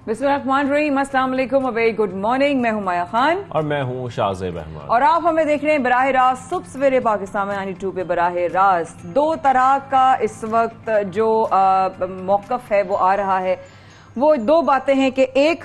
बिस्मिल्लाहिर्रहमानिर्रहीम, अस्सलाम वालेकुम, अ वेरी गुड मॉर्निंग। मैं हूं माया खान और मैं हूं शाहजेब अहमद और आप हमें देख रहे हैं बराह रास्त सुबह सवेरे पाकिस्तान में 92 पे बराह रास्त। दो तरह का इस वक्त जो मौकफ है वो आ रहा है। वो दो बातें हैं कि एक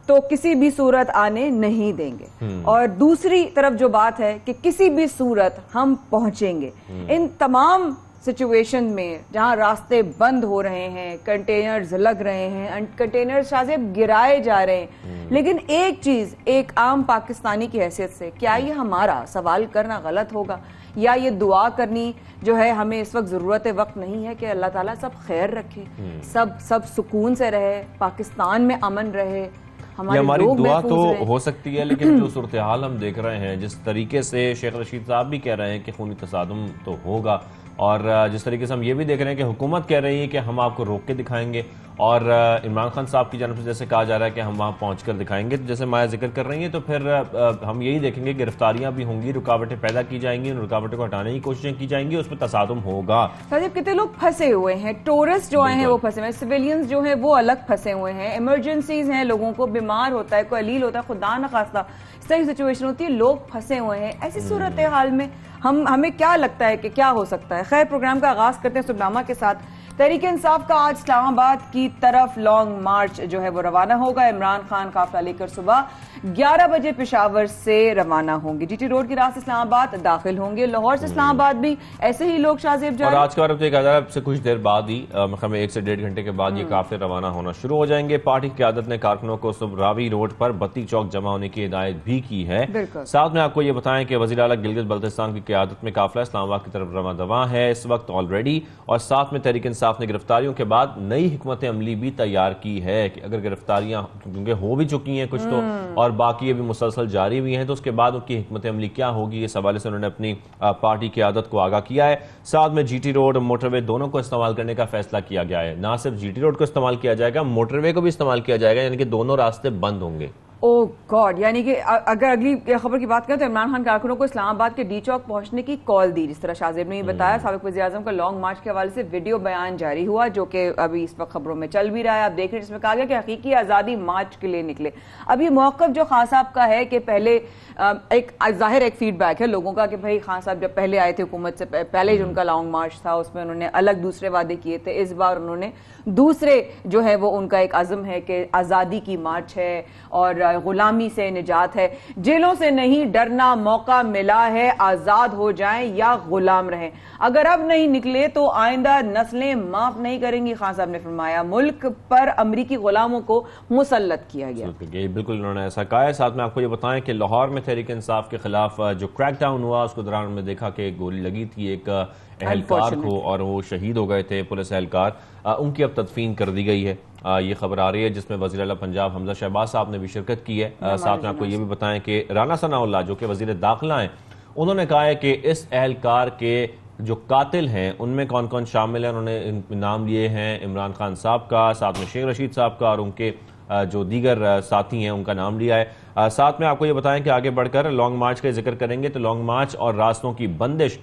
तो किसी भी सूरत आने नहीं देंगे और दूसरी तरफ जो बात है कि किसी भी सूरत हम पहुंचेंगे। इन तमाम सिचुएशन में जहां रास्ते बंद हो रहे हैं, कंटेनर्स लग रहे हैं, कंटेनर्स शायद गिराए जा रहे हैं, लेकिन एक चीज एक आम पाकिस्तानी की हैसियत से, क्या ये हमारा सवाल करना गलत होगा या ये दुआ करनी जो है हमें इस वक्त जरूरत वक्त नहीं है कि अल्लाह ताला सब खैर रखे, सब सुकून से रहे, पाकिस्तान में अमन रहे, हमारी दुआ तो हो सकती है, लेकिन जो सूरत हाल हम देख रहे हैं, जिस तरीके से शेख रशीद साहब भी कह रहे हैं कि खूनी तसादुम तो होगा, और जिस तरीके से हम ये भी देख रहे हैं कि हुकूमत कह रही है कि हम आपको रोक के दिखाएंगे, और इमरान खान साहब की जानब से जैसे कहा जा रहा है कि हम वहां पहुंचकर दिखाएंगे, तो जैसे माया जिक्र कर रही है, तो फिर हम यही देखेंगे गिरफ्तारियां भी होंगी, रुकावटें पैदा की जाएंगी, उन रुकावटों को हटाने की कोशिशें की जाएंगी, उसमें तसादुम होगा। साजिब, कितने लोग फंसे हुए हैं, टूरिस्ट जो आए हैं वो फंसे हुए हैं, सिविलियंस जो है वो अलग फंसे हुए हैं, इमरजेंसीज हैं, लोगों को बीमार होता है, कोई अलील होता है, खुदा न खास्ता इस तरह की सिचुएशन होती है, लोग फंसे हुए हैं। ऐसी सूरत हाल में हमें क्या लगता है कि क्या हो सकता है? खैर, प्रोग्राम का आगाज करते हैं सुबनामा के साथ। तहरीक इंसाफ का आज इस्लामाबाद की तरफ लॉन्ग मार्च जो है वो रवाना होगा। इमरान खान काफिला लेकर सुबह 11 बजे पेशावर से रवाना होंगे, जीटी रोड की रास्ते इस्लामाबाद दाखिल होंगे। लाहौर से इस्लामाबाद भी ऐसे ही लोग शाहजेब जा रहे हैं। और आज का वक्त एक से कुछ देर बाद ही 1 से 1.5 घंटे के बाद ये काफिले रवाना होना शुरू हो जाएंगे। पार्टी की क़यादत ने कारकुनों को सुबरावी रोड पर बत्ती चौक जमा होने की हिदायत भी की है। साथ में आपको ये बताएं कि वज़ीर आला गिलगित बल्तिस्तान की क़यादत में काफिला इस्लामाबाद की तरफ रवा दवा है इस वक्त ऑलरेडी, और साथ में तहरीक इंसाफ ने गिरफ्तारियों के बाद नई हिकमत अमली भी तैयार की है कि अगर गिरफ्तारियां क्योंकि हो भी चुकी हैं कुछ तो, और बाकी ये भी मुसलसल जारी भी हैं, तो उसके बाद उनकी हिकमत अमली क्या होगी, इस हवाले से उन्होंने अपनी पार्टी की आदत को आगाह किया है। साथ में जीटी रोड मोटरवे दोनों को इस्तेमाल करने का फैसला किया गया है। ना सिर्फ जीटी रोड को इस्तेमाल किया जाएगा, मोटरवे को भी इस्तेमाल किया जाएगा, यानी कि दोनों रास्ते बंद होंगे। ओह गॉड, यानी कि अगर अगली खबर की बात करें तो इमरान खान कारकुनों को इस्लामाबाद के डी चौक पहुंचने की कॉल दी, जिस तरह शाहजेब ने ये बताया। साबिक वज़ीर आज़म का लॉन्ग मार्च के हवाले से वीडियो बयान जारी हुआ, जो कि अभी इस वक्त खबरों में चल भी रहा है, आप देख रहे हैं, जिसमें कहा गया कि हकीकी आज़ादी मार्च के लिए निकले। अब ये मौक़िफ़ जो खान साहब का है कि पहले एक जाहिर एक फीडबैक है लोगों का कि भाई खान साहब जब पहले आए थे हुकूमत से पहले जो उनका लॉन्ग मार्च था उसमें उन्होंने अलग दूसरे वादे किए थे, इस बार उन्होंने दूसरे जो है वो उनका एक अज़म है कि आज़ादी की मार्च है और गुलामी से निजात है, जेलों से नहीं डरना, मौका मिला है, आजाद हो जाएं या गुलाम रहें, अगर अब नहीं निकले तो आइंदा नस्लें माफ नहीं करेंगी। खान साहब ने फरमाया मुल्क पर अमरीकी गुलामों को मुसल्लत किया गया। बिल्कुल उन्होंने ऐसा कहा है। साथ में आपको ये बताएं कि लाहौर में तहरीक इंसाफ के खिलाफ जो क्रैकडाउन हुआ उसके दौरान हमने देखा कि गोली लगी थी एक एहलकार को और वो शहीद हो गए थे, पुलिस एहलकार, उनकी अब तदफीन कर दी गई है। ये खबर आ रही है जिसमें वज़ीर आला पंजाब हमजा शहबाज साहब ने भी शिरकत की है। साथ में आपको ये भी बताएं कि राना सनाउल्लाह जो कि वज़ीर दाखिला हैं, उन्होंने कहा है कि इस एहलकार के जो कातिल हैं उनमें कौन कौन शामिल है, उन्होंने नाम लिए हैं इमरान खान साहब का, साथ में शेख रशीद साहब का, और उनके जो दीगर साथी हैं उनका नाम लिया है। साथ में आपको ये बताएं कि आगे बढ़कर लॉन्ग मार्च का जिक्र करेंगे तो लॉन्ग मार्च और रास्तों की बंदिश,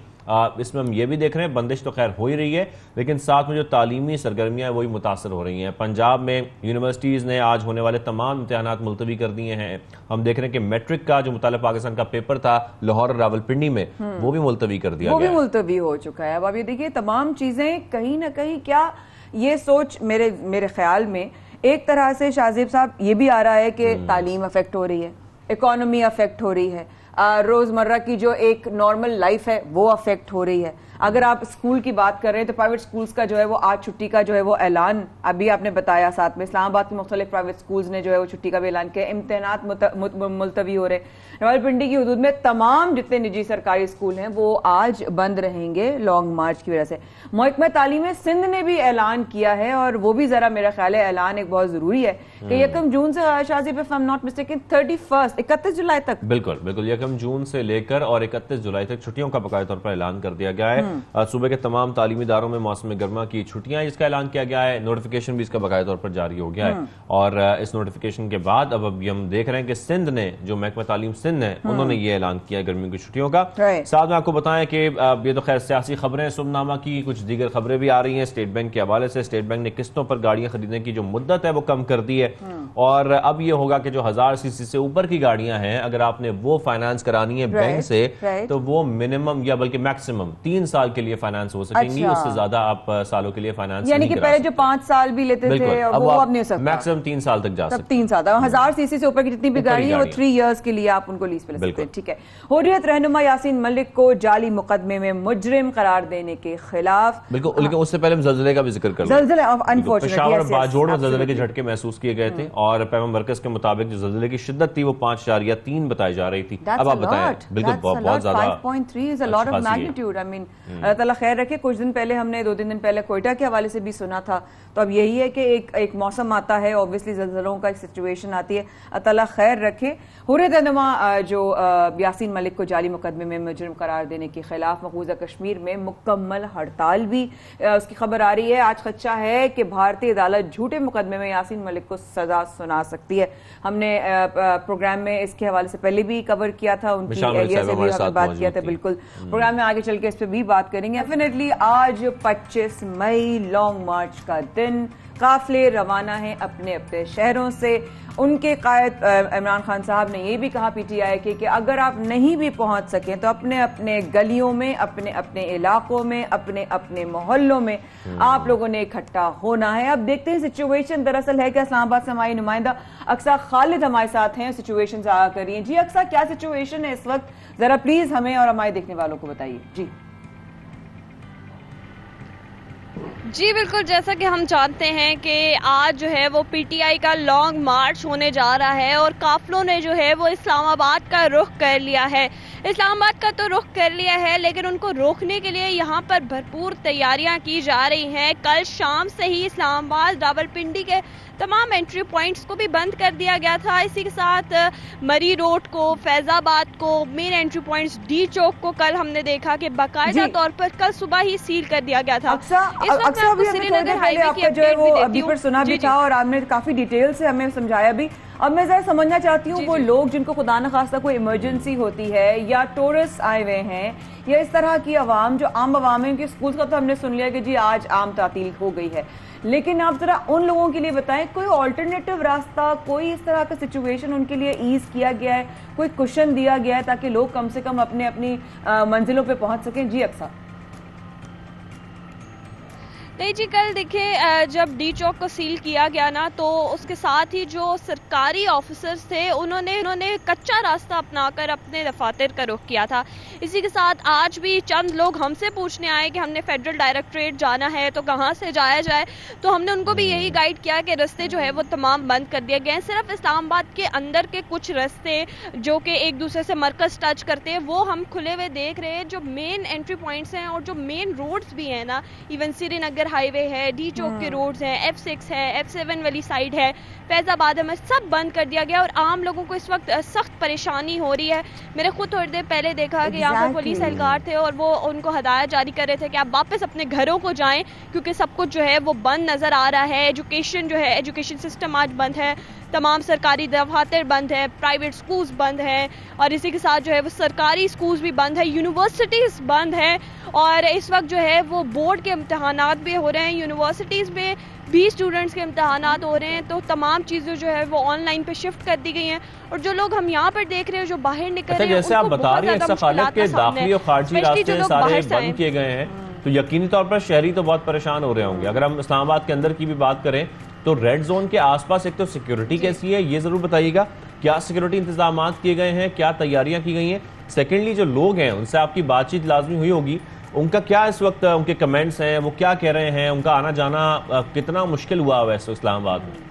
इसमें हम ये भी देख रहे हैं बंदिश तो खैर हो ही रही है, लेकिन साथ में जो तालीमी सरगर्मियां वही मुतासर हो रही हैं। पंजाब में यूनिवर्सिटीज़ ने आज होने वाले तमाम इम्तिहानात मुलतवी कर दिए हैं। हम देख रहे हैं कि मैट्रिक का जो मुतालिब पाकिस्तान का पेपर था लाहौर और रावलपिंडी में, वो भी मुलतवी कर दिया, वो भी मुलतवी हो चुका है। अब ये देखिए तमाम चीजें कहीं ना कहीं, क्या ये सोच मेरे ख्याल में एक तरह से शाहजेब साहब ये भी आ रहा है कि तालीम अफेक्ट हो रही है, इकोनॉमी अफेक्ट हो रही है, रोजमर्रा की जो एक नॉर्मल लाइफ है वो अफेक्ट हो रही है। अगर आप स्कूल की बात कर रहे हैं तो प्राइवेट स्कूल्स का जो है वो आज छुट्टी का जो है वो ऐलान अभी आपने बताया, साथ में इस्लामाबाद के मुख्तलिफ प्राइवेट स्कूल्स ने जो है वो छुट्टी का भी ऐलान किया, इम्तिहानात मुलतवी हो रहे। रावलपिंडी की हदूद में तमाम जितने निजी सरकारी स्कूल हैं वो आज बंद रहेंगे लॉन्ग मार्च की वजह से। महकमा तालीम सिंध ने भी ऐलान किया है, और वो भी जरा मेरा ख्याल है ऐलान एक बहुत जरूरी है कि 1 जून से Shahzeb if I am not mistaken 31 जुलाई तक, बिल्कुल 1 जून से लेकर और 31 जुलाई तक छुट्टियों का बकाया तौर पर ऐलान कर दिया गया है। सूबे के तमाम तालीमी इदारों में मौसम गर्मा की छुट्टियां, जिसका ऐलान किया गया है। नोटिफिकेशन भी इसका बकायदा तौर पर जारी हो गया है और इस नोटिफिकेशन के बाद अब हम देख रहे हैं कि सिंध ने, जो महकमा तालीम सिंध है, उन्होंने ये ऐलान किया गर्मियों की छुट्टियों का। साथ में आपको बताएं कि ये तो खैर सियासी खबरें, सुबनामा की कुछ दीगर खबरें भी आ रही हैं। स्टेट बैंक के हवाले से स्टेट बैंक ने किस्तों पर गाड़ियां खरीदने की जो मुद्दत है वो कम कर दी है और अब ये होगा कि जो 1000 सीसी से ऊपर की गाड़ियां हैं, अगर आपने वो फाइनेंस करानी है बैंक से, तो वो मिनिमम या बल्कि मैक्सिमम 3 साल के लिए फाइनेंस हो सकेंगी। उससे ज्यादा आप सालों के लिए फाइनेंस यानी कि पहले जो 5 साल भी लेते थे वो अब नहीं हो सकता, मैक्सिमम 3 साल तक जा सकते। 3 साल 1000 सीसी से ऊपर की जितनी भी गाड़ी है वो 3 इयर्स के लिए आप उनको लीज पे ले सकते हैं। ठीक है। हुर्रियत रहनुमा यासीन मलिक को जाली मुकदमे में मुजरिम करार देने के खिलाफ, बिल्कुल। लेकिन उससे पहले हम ज़लज़ले का भी जिक्र कर लें। पेशावर और बाजोड़ में ज़लज़ले के झटके महसूस किए गए थे और पैमा मरकज के मुताबिक जो ज़लज़ले की शिद्दत थी वो 5.3 बताई जा रही थी। अब आप बताएं। बिल्कुल बहुत ज्यादा, 5.3 is a lot of magnitude. I mean अल्लाह ताला खैर रखे। कुछ दिन पहले हमने 2-3 दिन पहले कोयटा के हवाले से भी सुना था। तो अब यही है कि एक मौसम आता है, ऑब्वियसली ज़लज़लों का एक सिचुएशन आती है, अल्लाह ताला खैर रखे। हुर्रियत रहनुमा जो यासीन मलिक को जाली मुकदमे में मुजरिम करार देने के खिलाफ मकबूजा कश्मीर में मुकम्मल हड़ताल भी उसकी खबर आ रही है। आज खदशा है कि भारतीय अदालत झूठे मुकदमे में यासीन मलिक को सजा सुना सकती है। हमने प्रोग्राम में इसके हवाले से पहले भी कवर किया था, उनकी एलिया से भी बात किया था। बिल्कुल प्रोग्राम में आगे चल के इस पर भी बात करेंगे। डेफिनेटली आज 25 मई लॉन्ग मार्च का दिन, काफिले रवाना हैं अपने अपने शहरों से। उनके कायद इमरान खान साहब ने यह भी कहा पीटीआई के कि अगर आप नहीं भी पहुंच सकें तो अपने अपने गलियों में, अपने अपने इलाकों में, अपने अपने मोहल्लों में आप लोगों ने इकट्ठा होना है। अब देखते हैं सिचुएशन दरअसल है क्या। इस्लामाबाद से हमारी नुमाइंदा अक्सा खालिद हमारे साथ हैं, सिचुएशन आगा करिए। जी अक्सा, क्या सिचुएशन है इस वक्त, जरा प्लीज हमें और हमारे देखने वालों को बताइए। जी बिल्कुल, जैसा कि हम जानते हैं कि आज जो है वो पीटीआई का लॉन्ग मार्च होने जा रहा है और काफिलों ने जो है वो इस्लामाबाद का रुख कर लिया है। इस्लामाबाद का तो रुख कर लिया है, लेकिन उनको रोकने के लिए यहाँ पर भरपूर तैयारियां की जा रही हैं। कल शाम से ही इस्लामाबाद रावलपिंडी के तमाम एंट्री पॉइंट्स को भी बंद कर दिया गया था। इसी के साथ मरी रोड को, फैजाबाद को, मेन एंट्री पॉइंट्स डी चौक को कल हमने देखा कि बाकायदा तौर पर कल सुबह ही सील कर दिया गया था। श्रीनगर हाईवे की जो है वो अभी पर सुना भी था और आपने काफी डिटेल से हमें समझाया भी। अब मैं जरा समझना चाहती हूँ वो लोग जिनको खुदा न खास्ता कोई इमरजेंसी होती है या टूरिस्ट आए हुए हैं या इस तरह की आवाम जो आम आवाम है, उनकी स्कूल का तो हमने सुन लिया कि जी आज आम तातील हो गई है, लेकिन आप जरा उन लोगों के लिए बताएं कोई ऑल्टरनेटिव रास्ता, कोई इस तरह का सिचुएशन उनके लिए ईज किया गया है, कोई कुशन दिया गया है ताकि लोग कम से कम अपने अपनी मंजिलों पे पहुंच सकें। जी अक्सा। नहीं जी, कल देखिए जब डी चौक को सील किया गया ना, तो उसके साथ ही जो सरकारी ऑफिसर्स थे उन्होंने कच्चा रास्ता अपनाकर अपने दफातर का रुख किया था। इसी के साथ आज भी चंद लोग हमसे पूछने आए कि हमने फेडरल डायरेक्टरेट जाना है तो कहाँ से जाया जाए, तो हमने उनको भी यही गाइड किया कि रास्ते जो है वो तमाम बंद कर दिए गए हैं। सिर्फ इस्लामाबाद के अंदर के कुछ रास्ते जो कि एक दूसरे से मरकज टच करते हैं वो हम खुले हुए देख रहे हैं। जो मेन एंट्री पॉइंट्स हैं और जो मेन रोड्स भी हैं ना, इवन श्रीनगर हाईवे है, डी चौक के रोड्स हैं, F6 है, F7 वाली साइड है, फैजाबाद में, सब बंद कर दिया गया और आम लोगों को इस वक्त सख्त परेशानी हो रही है। मैंने खुद थोड़ी देर पहले देखा कि यहाँ पर पुलिस एहलकार थे और वो उनको हदायत जारी कर रहे थे कि आप वापस अपने घरों को जाएं क्योंकि सब कुछ जो है वो बंद नजर आ रहा है। एजुकेशन जो है, एजुकेशन सिस्टम आज बंद है, तमाम सरकारी दफातर बंद है, प्राइवेट स्कूल्स बंद हैं और इसी के साथ जो है वो सरकारी स्कूल्स भी बंद है, यूनिवर्सिटीज़ बंद हैं और इस वक्त जो है वो बोर्ड के इम्तहानात भी हो रहे हैं, यूनिवर्सिटीज़ में भी स्टूडेंट्स के इम्तहानात हो रहे हैं, तो तमाम चीज़ें जो है वो ऑनलाइन पे शिफ्ट कर दी गई हैं और जो लोग हम यहाँ पर देख रहे हैं जो बाहर निकल रहे हैं, जैसे आप बता रही हैं के दाखिली और खारजी रास्ते सारे बंद किए गए हैं, तो यकीनी तौर पर शहरी तो बहुत परेशान हो रहे होंगे। अगर हम इस्लामाबाद के अंदर की भी बात करें तो रेड जोन के आसपास एक तो सिक्योरिटी कैसी है ये जरूर बताइएगा, क्या सिक्योरिटी इंतजाम किए गए हैं, क्या तैयारियां की गई हैं। सेकेंडली जो लोग हैं उनसे आपकी बातचीत लाजमी हुई होगी, उनका क्या इस वक्त उनके कमेंट्स हैं, वो क्या कह रहे हैं, उनका आना जाना कितना मुश्किल हुआ वैसे इस्लामाबाद में?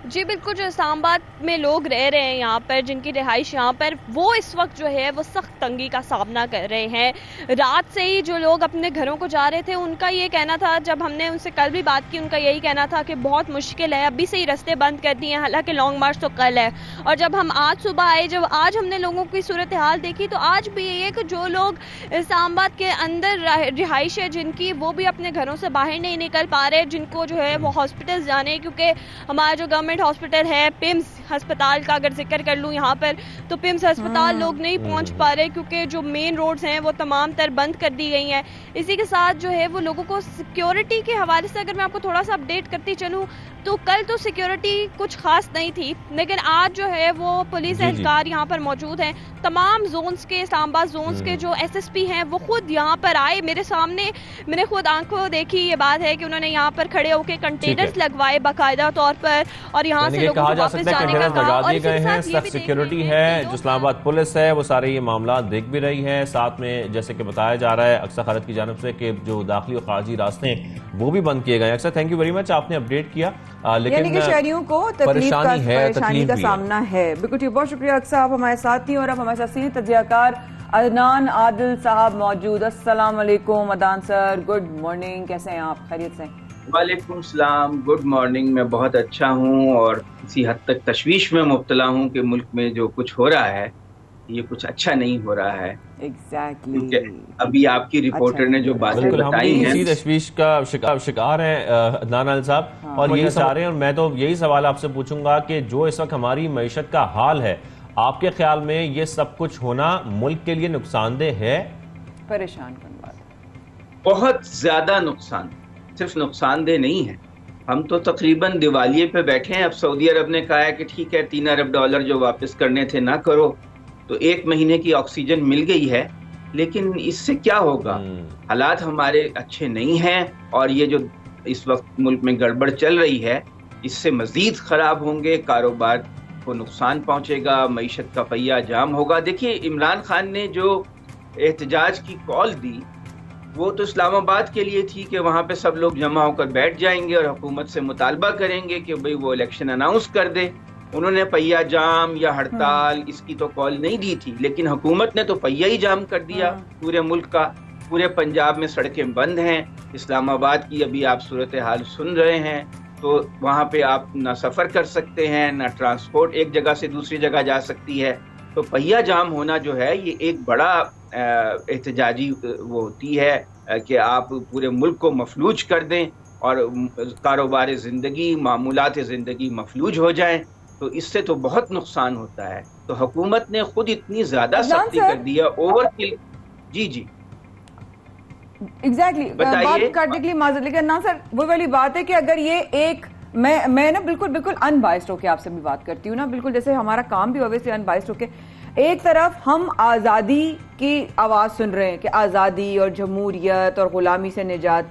जी बिल्कुल, जो इस्लामाबाद में लोग रह रहे हैं यहाँ पर, जिनकी रिहाइश यहाँ पर, वो इस वक्त जो है वो सख्त तंगी का सामना कर रहे हैं। रात से ही जो लोग अपने घरों को जा रहे थे, उनका ये कहना था, जब हमने उनसे कल भी बात की, उनका यही कहना था कि बहुत मुश्किल है, अभी से ही रास्ते बंद कर दिए हैं, हालांकि लॉन्ग मार्च तो कल है। और जब हम आज सुबह आए, जब आज हमने लोगों की सूरत हाल देखी, तो आज भी ये है कि जो लोग इस्लामाबाद के अंदर रिहाइश है जिनकी, वो भी अपने घरों से बाहर नहीं निकल पा रहे, जिनको जो है वो हॉस्पिटल जाने, क्योंकि हमारा जो गवर्नमेंट हॉस्पिटल है, पिम्स अस्पताल का अगर जिक्र कर लूं यहाँ पर, तो पिम्स अस्पताल लोग नहीं पहुंच पा रहे, क्योंकि जो मेन रोड्स हैं वो तमाम तर बंद कर दी गई हैं। इसी के साथ जो है वो लोगों को सिक्योरिटी के हवाले से अगर मैं आपको थोड़ा सा अपडेट करती चलूं, तो कल तो सिक्योरिटी कुछ खास नहीं थी, लेकिन आज जो है वो पुलिस एहलकार यहाँ पर मौजूद हैं। तमाम जोन्स के, इस्लामाबाद जोन्स के जो SSP हैं वो खुद यहाँ पर आए, मेरे सामने मैंने खुद आंखों देखी ये बात है कि उन्होंने यहाँ पर खड़े होकर कंटेनर्स लगवाए बाकायदा तौर पर, और यहाँ से लोगों को वापस जाने का लगा दिए गए हैं। सख्त सिक्योरिटी है, जो इस्लामाबाद पुलिस है वो सारे ये मामला देख भी रही है। साथ में जैसे कि बताया जा रहा है अक्सर खालिद की जानब से कि जो दाखिली और खारजी रास्ते हैं वो भी बंद किए गए। अक्सर थैंक यू वेरी मच, आपने अपडेट किया। लेकिन शहरियों को परेशानी का सामना है। बिल्कुल, बहुत शुक्रिया अक्सर, आप हमारे साथ थी और अब हमारे साथ सीनियर तजज़ियाकार अदनान आदिल साहब मौजूद। अस्सलाम वालेकुम अदनान सर, गुड मॉर्निंग, कैसे हैं आप? खैरियत से? वालेकुम सलाम, गुड मॉर्निंग। मैं बहुत अच्छा हूँ और किसी हद तक तशवीश में मुब्तला हूँ कि मुल्क में जो कुछ हो रहा है ये कुछ अच्छा नहीं हो रहा है। एग्जैक्टली। अभी आपकी रिपोर्टर ने जो बातें बताई हैं, इसी तशवीश का शिकार है अदनान साहब। हाँ, और यही चाह रहे हैं, और मैं तो यही सवाल आपसे पूछूंगा कि जो इस वक्त हमारी मईशत का हाल है, आपके ख्याल में ये सब कुछ होना मुल्क के लिए नुकसानदेह है? परेशान करने वाला, बहुत ज्यादा नुकसान, सिर्फ नुकसानदेह नहीं है। हम तो तकरीबन दिवालिये पे बैठे हैं। अब सऊदी अरब ने कहा है कि ठीक है, $3 अरब जो वापस करने थे ना करो, तो 1 महीने की ऑक्सीजन मिल गई है, लेकिन इससे क्या होगा? हालात हमारे अच्छे नहीं हैं और ये जो इस वक्त मुल्क में गड़बड़ चल रही है इससे मजीद खराब होंगे, कारोबार को नुकसान पहुंचेगा, मईशत का पहिया जाम होगा। देखिए, इमरान खान ने जो एहतजाज की कॉल दी वो तो इस्लामाबाद के लिए थी कि वहाँ पे सब लोग जमा होकर बैठ जाएंगे और हुकूमत से मुतालबा करेंगे कि भाई वो इलेक्शन अनाउंस कर दे। उन्होंने पहिया जाम या हड़ताल इसकी तो कॉल नहीं दी थी, लेकिन हुकूमत ने तो पहिया ही जाम कर दिया पूरे मुल्क का। पूरे पंजाब में सड़कें बंद हैं। इस्लामाबाद की अभी आप सूरत हाल सुन रहे हैं, तो वहाँ पे आप ना सफ़र कर सकते हैं, ना ट्रांसपोर्ट एक जगह से दूसरी जगह जा सकती है। तो पहिया जाम होना जो है ये एक बड़ा एहतजाजी वो होती है कि आप पूरे मुल्क को मफलूज कर दें और कारोबार ज़िंदगी, मामूलात ज़िंदगी मफलूज हो जाएं, तो इससे तो बहुत नुकसान होता है। तो हुकूमत ने खुद इतनी ज्यादा सख्ती कर दी है, ओवरकिल। जी एग्जैक्टली, बात काटने के लिए माजूद, लेकिन ना सर वो वाली बात है कि अगर ये एक मैं ना बिल्कुल अनबाइस्ड होके आपसे भी बात करती हूँ ना, बिल्कुल जैसे हमारा काम भी ऑब्वियसली अनबाइस्ड होके, एक तरफ हम आज़ादी की आवाज़ सुन रहे हैं कि आज़ादी और जमहूरियत और गुलामी से निजात,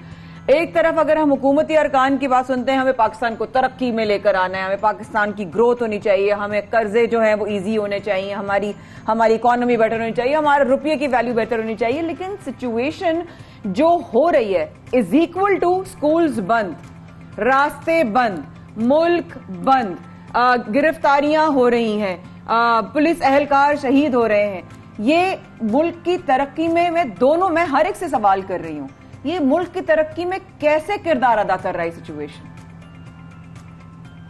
एक तरफ अगर हम हुकूमती अरकान की बात सुनते हैं, हमें पाकिस्तान को तरक्की में लेकर आना है, हमें पाकिस्तान की ग्रोथ होनी चाहिए, हमें कर्जे जो हैं वो इजी होने चाहिए, हमारी इकॉनमी बेटर होनी चाहिए, हमारे रुपये की वैल्यू बेटर होनी चाहिए। लेकिन सिचुएशन जो हो रही है इज इक्वल टू स्कूल्स बंद, रास्ते बंद, मुल्क बंद, गिरफ्तारियां हो रही हैं, पुलिस एहलकार शहीद हो रहे हैं। ये मुल्क की तरक्की में मैं हर एक से सवाल कर रही हूँ, ये मुल्क की तरक्की में कैसे किरदार अदा कर रहा है सिचुएशन?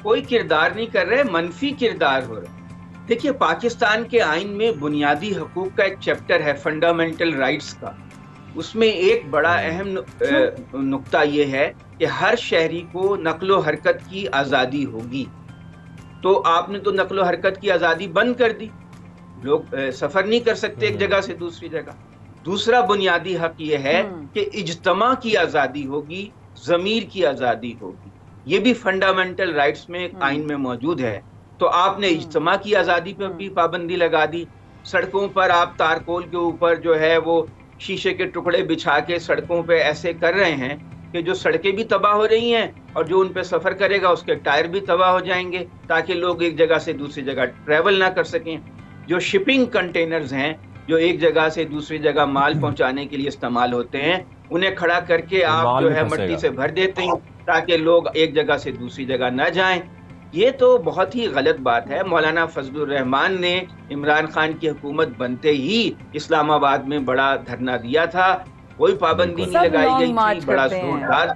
कोई किरदार नहीं कर रहे, मनफी किरदार हो रहा है। देखिए, पाकिस्तान के आइन में बुनियादी हकूक का एक चैप्टर है फंडामेंटल राइट्स का। उसमें एक बड़ा अहम नुक्ता ये है कि हर शहरी को नक्लो हरकत की आज़ादी होगी। तो आपने तो नक्लो हरकत की आज़ादी बंद कर दी, लोग सफ़र नहीं कर सकते एक जगह से दूसरी जगह। दूसरा बुनियादी हक ये है कि इज्तमा की आज़ादी होगी, ज़मीर की आज़ादी होगी। ये भी फंडामेंटल राइट्स में आइन में मौजूद है। तो आपने इज्तमा की आज़ादी पर भी पाबंदी लगा दी। सड़कों पर आप तारकोल के ऊपर जो है वो शीशे के टुकड़े बिछा के सड़कों पे ऐसे कर रहे हैं कि जो सड़कें भी तबाह हो रही हैं और जो उन पे सफ़र करेगा उसके टायर भी तबाह हो जाएंगे, ताकि लोग एक जगह से दूसरी जगह ट्रैवल ना कर सकें। जो शिपिंग कंटेनर्स हैं जो एक जगह से दूसरी जगह माल पहुंचाने के लिए इस्तेमाल होते हैं, उन्हें खड़ा करके आप जो है मट्टी से भर देते हैं ताकि लोग एक जगह से दूसरी जगह ना जाएं। ये तो बहुत ही गलत बात है। मौलाना फजलुर रहमान ने इमरान खान की हुकूमत बनते ही इस्लामाबाद में बड़ा धरना दिया था, कोई पाबंदी नहीं लगाई गई थी, बड़ा जोरदार।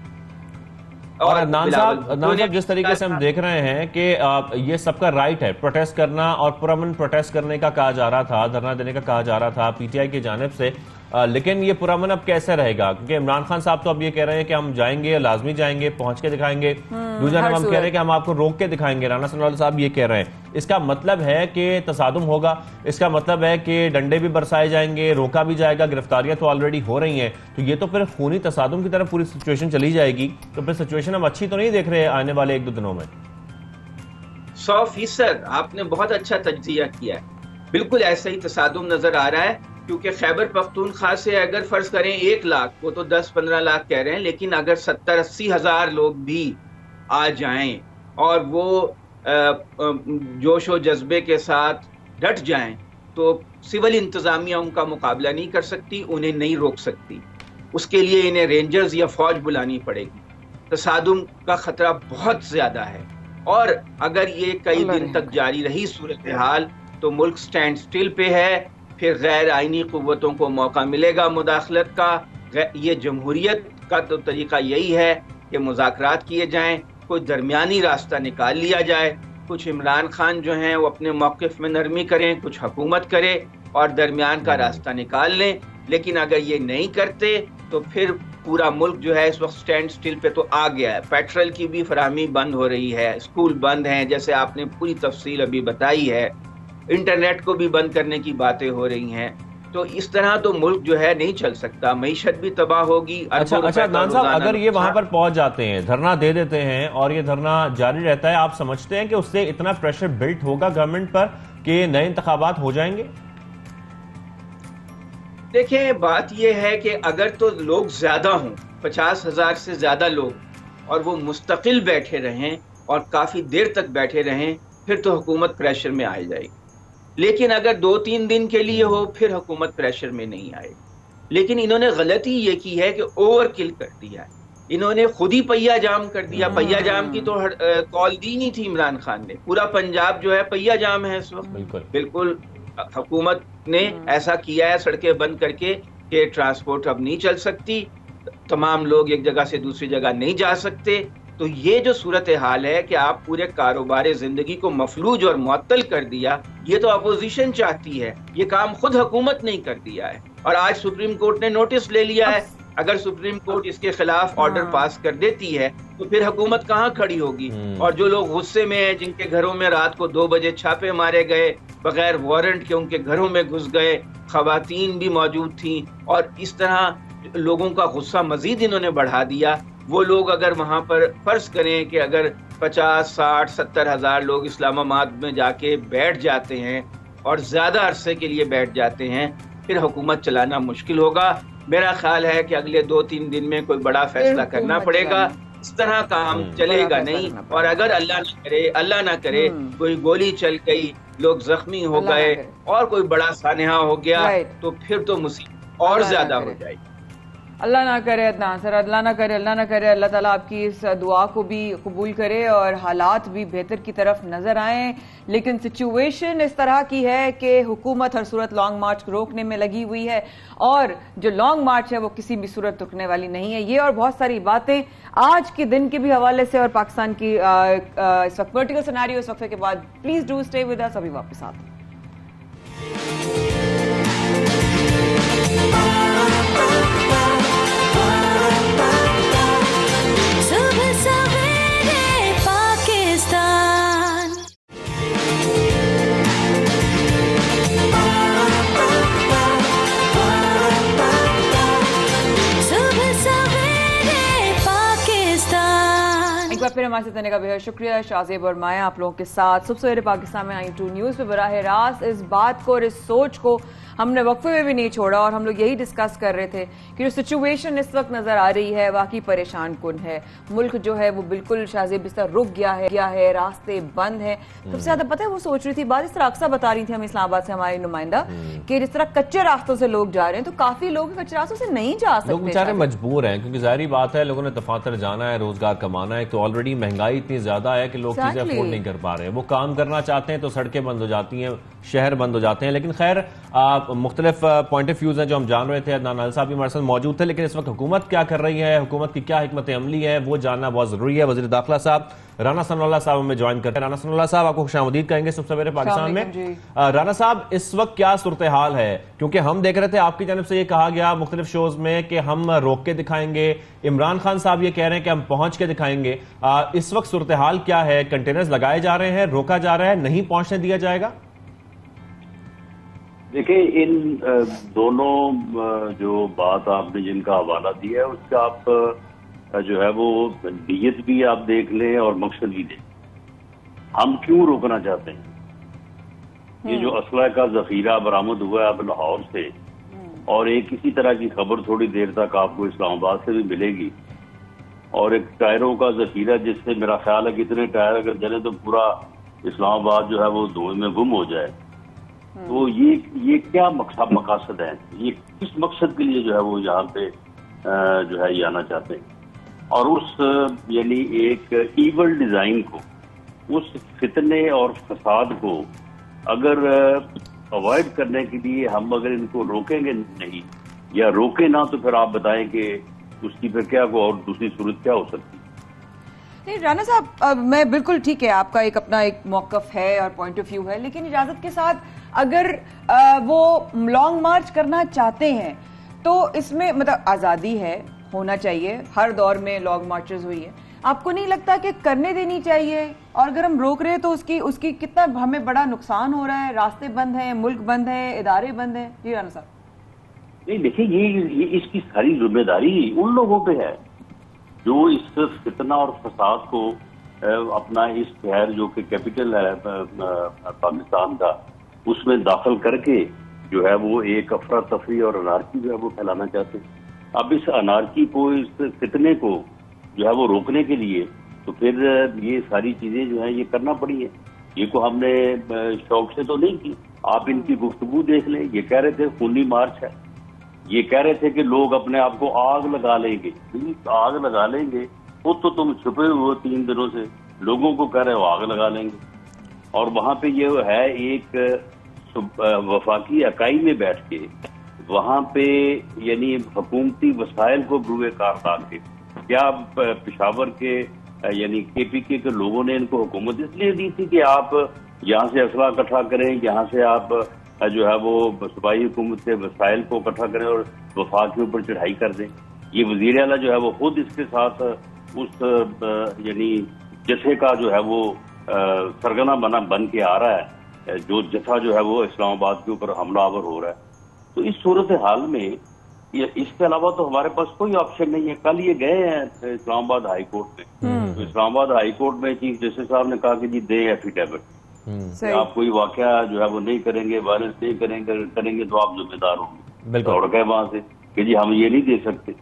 और अदनान साहब, जिस तरीके से हम देख रहे हैं कि ये सबका राइट है प्रोटेस्ट करना, और पुरअमन प्रोटेस्ट करने का कहा जा रहा था, धरना देने का कहा जा रहा था पीटीआई की जानिब से, लेकिन ये पुरअमन अब कैसे रहेगा? क्योंकि इमरान खान साहब तो अब ये कह रहे हैं कि हम जाएंगे, लाजमी जाएंगे, पहुंच के दिखाएंगे। दूसरा हम कह रहे हैं कि हम आपको रोक के दिखाएंगे। राना सनवाल साहब ये कह रहे हैं। इसका मतलब है कि तसादुम होगा, इसका मतलब है कि डंडे भी बरसाए जाएंगे, रोका भी जाएगा, गिरफ्तारियां तो ऑलरेडी हो रही हैं, तो ये तो फिर खूनी तसादुम की तरफ पूरी सिचुएशन चली जाएगी। तो फिर सिचुएशन हम अच्छी तो नहीं देख रहे आने वाले 1-2 दिनों में। 100% आपने बहुत अच्छा तज्जिया किया है। बिल्कुल ऐसा ही तसादुम नजर आ रहा है, क्योंकि खैबर पख्तूनख्वा से अगर फर्ज करें 1 लाख, वो तो 10-15 लाख कह रहे हैं, लेकिन अगर 70-80 हज़ार लोग भी आ जाएं और वो जोश व जज्बे के साथ डट जाएं, तो सिविल इंतजामिया उनका मुकाबला नहीं कर सकती, उन्हें नहीं रोक सकती। उसके लिए इन्हें रेंजर्स या फौज बुलानी पड़ेगी। तसादुम का खतरा बहुत ज्यादा है, और अगर ये कई दिन तक जारी रही सूरत हाल, तो मुल्क स्टैंड स्टिल पे है। फिर गैर आइनी कुव्वतों को मौका मिलेगा मुदाखलत का। ये जमहूरियत का तो तरीका यही है कि मुज़ाकरात किए जाएं, कोई दरमियानी रास्ता निकाल लिया जाए। कुछ इमरान खान जो हैं वो अपने मौक़िफ़ में नरमी करें, कुछ हुकूमत करे और दरमियान का रास्ता निकाल लें। लेकिन अगर ये नहीं करते तो फिर पूरा मुल्क जो है इस वक्त स्टैंड स्टिल पे तो आ गया है। पेट्रोल की भी फराहमी बंद हो रही है, स्कूल बंद हैं, जैसे आपने पूरी तफसील अभी बताई है, इंटरनेट को भी बंद करने की बातें हो रही हैं। तो इस तरह तो मुल्क जो है नहीं चल सकता, मईशत भी तबाह होगी। अच्छा अदनान साहब, अगर ये वहां पर पहुंच जाते हैं, धरना दे देते हैं और ये धरना जारी रहता है, आप समझते हैं कि उससे इतना प्रेशर बिल्ड होगा गवर्नमेंट पर कि नए इंतखाबात हो जाएंगे? देखें, बात यह है कि अगर तो लोग ज्यादा हों, 50,000 से ज्यादा लोग, और वो मुस्तकिल बैठे रहें और काफी देर तक बैठे रहें, फिर तो हुकूमत प्रेशर में आ जाएगी। लेकिन अगर 2-3 दिन के लिए हो, फिर हुकूमत प्रेशर में नहीं आएगी। लेकिन इन्होंने गलती ये की है कि ओवर किल कर दिया है। इन्होंने खुद ही पहिया जाम कर दिया। पहिया जाम की तो कॉल दी नहीं थी इमरान खान ने। पूरा पंजाब जो है पहिया जाम है इस वक्त। बिल्कुल हुकूमत ने ऐसा किया है सड़कें बंद करके कि ट्रांसपोर्ट अब नहीं चल सकती, तमाम लोग एक जगह से दूसरी जगह नहीं जा सकते। तो ये जो सूरत हाल है कि आप पूरे कारोबार जिंदगी को मफलूज और मुअत्तल कर दिया, ये तो अपोजिशन चाहती है, ये काम खुद हुकूमत नहीं कर दिया है। और आज सुप्रीम कोर्ट ने नोटिस ले लिया है। अगर सुप्रीम कोर्ट इसके खिलाफ ऑर्डर पास कर देती है तो फिर हुकूमत कहाँ खड़ी होगी। और जो लोग गुस्से में हैं, जिनके घरों में रात को 2 बजे छापे मारे गए, बगैर वारंट के उनके घरों में घुस गए, खवातीन भी मौजूद थी, और इस तरह लोगों का गुस्सा मजीद इन्होंने बढ़ा दिया। वो लोग अगर वहां पर फर्ज करें कि अगर 50, 60, 70 हज़ार लोग इस्लामाबाद में जाके बैठ जाते हैं और ज्यादा अरसे के लिए बैठ जाते हैं, फिर हुकूमत चलाना मुश्किल होगा। मेरा ख्याल है कि अगले 2-3 दिन में कोई बड़ा फैसला करना पड़ेगा। इस तरह काम चलेगा नहीं। और अगर अल्लाह ना करे कोई गोली चल गई, लोग जख्मी हो गए और कोई बड़ा सानहा हो गया, तो फिर तो मुसीबत और ज्यादा हो जाएगी। अल्लाह ना करे अदनान सर, अल्लाह ना करे, अल्लाह ना करे। अल्लाह ताला आपकी इस दुआ को भी कबूल करे और हालात भी बेहतर की तरफ नजर आए। लेकिन सिचुएशन इस तरह की है कि हुकूमत हर सूरत लॉन्ग मार्च को रोकने में लगी हुई है, और जो लॉन्ग मार्च है वो किसी भी सूरत रुकने वाली नहीं है। ये और बहुत सारी बातें आज के दिन के भी हवाले से और पाकिस्तान की इस वक्त वर्टिकल सिनेरियो इस वक्त के बाद, please do stay with us. अभी वापस आते हैं। फिर हमारे साथ आने का बेहद शुक्रिया। शाहजेब और माया आप लोगों के साथ सुबह सवेरे पाकिस्तान में आई2 न्यूज़ पे बराह रास्त इस बात को और इस सोच को हमने वक्फे में भी नहीं छोड़ा, और हम लोग यही डिस्कस कर रहे थे कि जो सिचुएशन इस वक्त नजर आ रही है वाकई परेशान कुन है। मुल्क जो है वो बिल्कुल शाहजेब इस तरह रुक गया है, रास्ते बंद है। सबसे ज्यादा पता है वो सोच रही थी बात, इस तरह अक्सर बता रही थी हम इस्लामाबाद से हमारी नुमाइंदा, कि जिस तरह कच्चे रास्तों से लोग जा रहे हैं, तो काफी लोग कच्चे रास्तों से नहीं जा सकते, लोग बेचारे मजबूर हैं, क्योंकि जाहिर बात है लोगों ने दफातर जाना है, रोजगार कमाना है। तो ऑलरेडी महंगाई इतनी ज्यादा है कि लोग चीजें अफोर्ड नहीं कर पा रहे हैं। वो काम करना चाहते हैं तो सड़कें बंद हो जाती हैं, शहर बंद हो जाते हैं। लेकिन खैर मुख्तलिफ पॉइंट ऑफ व्यूज हैं जो हम जान रहे थे। अदनान अल साहब भी हमारे साथ मौजूद थे। लेकिन इस वक्त हुकूमत क्या कर रही है, हुकूमत की क्या हिकमत अमली है, वो जानना बहुत जरूरी है। वज़ीर दाखिला साहब राना सनाउल्लाह साहब हमें ज्वाइन करते हैं। राना सनाउल्लाह साहब, आपको खुशामदीद कहेंगे सुबह सवेरे पाकिस्तान में। राना साहब, इस वक्त क्या सूरत हाल है? क्योंकि हम देख रहे थे आपकी जानब से ये कहा गया मुख्तलिफ शोज में कि हम रोक के दिखाएंगे, इमरान खान साहब ये कह रहे हैं कि हम पहुंच के दिखाएंगे। इस वक्त सूरत हाल क्या है? कंटेनर्स लगाए जा रहे हैं, रोका जा रहा है, नहीं पहुंचने दिया जाएगा? देखिए, इन दोनों जो बात आपने जिनका हवाला दिया है उसका आप जो है वो नीयत भी आप देख लें और मकसद भी दें। हम क्यों रोकना चाहते हैं? ये जो असला का जखीरा बरामद हुआ है अब लाहौर से, और एक इसी तरह की खबर थोड़ी देर तक आपको इस्लामाबाद से भी मिलेगी, और एक टायरों का जखीरा जिससे मेरा ख्याल है कि इतने टायर अगर जले तो पूरा इस्लामाबाद जो है वो धुएं में गुम हो जाए। तो ये क्या मकसद है? ये किस मकसद के लिए जो है वो यहाँ पे जो है ये आना चाहते हैं? और उस यानी एक ईवल डिजाइन को, उस फितने और फसाद को अगर अवॉइड करने के लिए हम अगर इनको रोकेंगे नहीं या रोके ना, तो फिर आप बताएं कि उसकी फिर क्या को और दूसरी सूरत क्या हो सकती है? नहीं राना साहब, मैं बिल्कुल ठीक है, आपका एक अपना एक मौकफ है और पॉइंट ऑफ व्यू है, लेकिन इजाजत के साथ अगर वो लॉन्ग मार्च करना चाहते हैं तो इसमें मतलब आजादी है, होना चाहिए। हर दौर में लॉन्ग मार्चेस हुई है। आपको नहीं लगता कि करने देनी चाहिए? और अगर हम रोक रहे हैं तो उसकी कितना हमें बड़ा नुकसान हो रहा है? रास्ते बंद हैं, मुल्क बंद है, इदारे बंद हैं। जी राना साहब। नहीं देखिए, ये इसकी सारी जिम्मेदारी उन लोगों पे है जो इस फितना और फसाद को अपना इस शहर जो कि कैपिटल है पाकिस्तान का, उसमें दाखिल करके जो है वो एक अफरा तफरी और अनारकी जो है वो फैलाना चाहते हैं। अब इस अनारकी को, इस फितने को जो है वो रोकने के लिए तो फिर ये सारी चीजें जो है ये करना पड़ी है। ये को हमने शौक से तो नहीं की। आप इनकी गुफ्तगू देख लें, ये कह रहे थे खूनी मार्च है, ये कह रहे थे कि लोग अपने आप को आग लगा लेंगे। आग लगा लेंगे वो तो तुम छुपे हुए 3 दिनों से लोगों को कह रहे हो आग लगा लेंगे। और वहां पे ये है एक वफाकी इकाई में बैठ के वहां पे यानी हुकूमती वसाइल को बुरे कार डाल के, क्या पेशावर के यानी KPK के लोगों ने इनको हुकूमत इसलिए दी थी कि आप यहाँ से असला इकट्ठा करें, यहाँ से आप जो है वो सूबाई हुकूमत के वसाइल को इकट्ठा करें और वफाक के ऊपर चढ़ाई कर दें। ये वजीर आला जो है वो खुद इसके साथ उस यानी जत्थे का जो है वो सरगना बन के आ रहा है, जो जत्था जो है वो इस्लामाबाद के ऊपर हमलावर हो रहा है। तो इस सूरत हाल में इसके अलावा तो हमारे पास कोई ऑप्शन नहीं है। कल ये गए हैं इस्लामाबाद हाई कोर्ट में, तो इस्लामाबाद हाई कोर्ट में चीफ जस्टिस साहब ने कहा कि जी दे एफिडेविट, आप कोई वाकया जो है वो नहीं करेंगे, वायलेंस नहीं करेंगे तो आप जिम्मेदार होंगे। दौड़ गए वहां से कि जी हम ये नहीं दे सकते।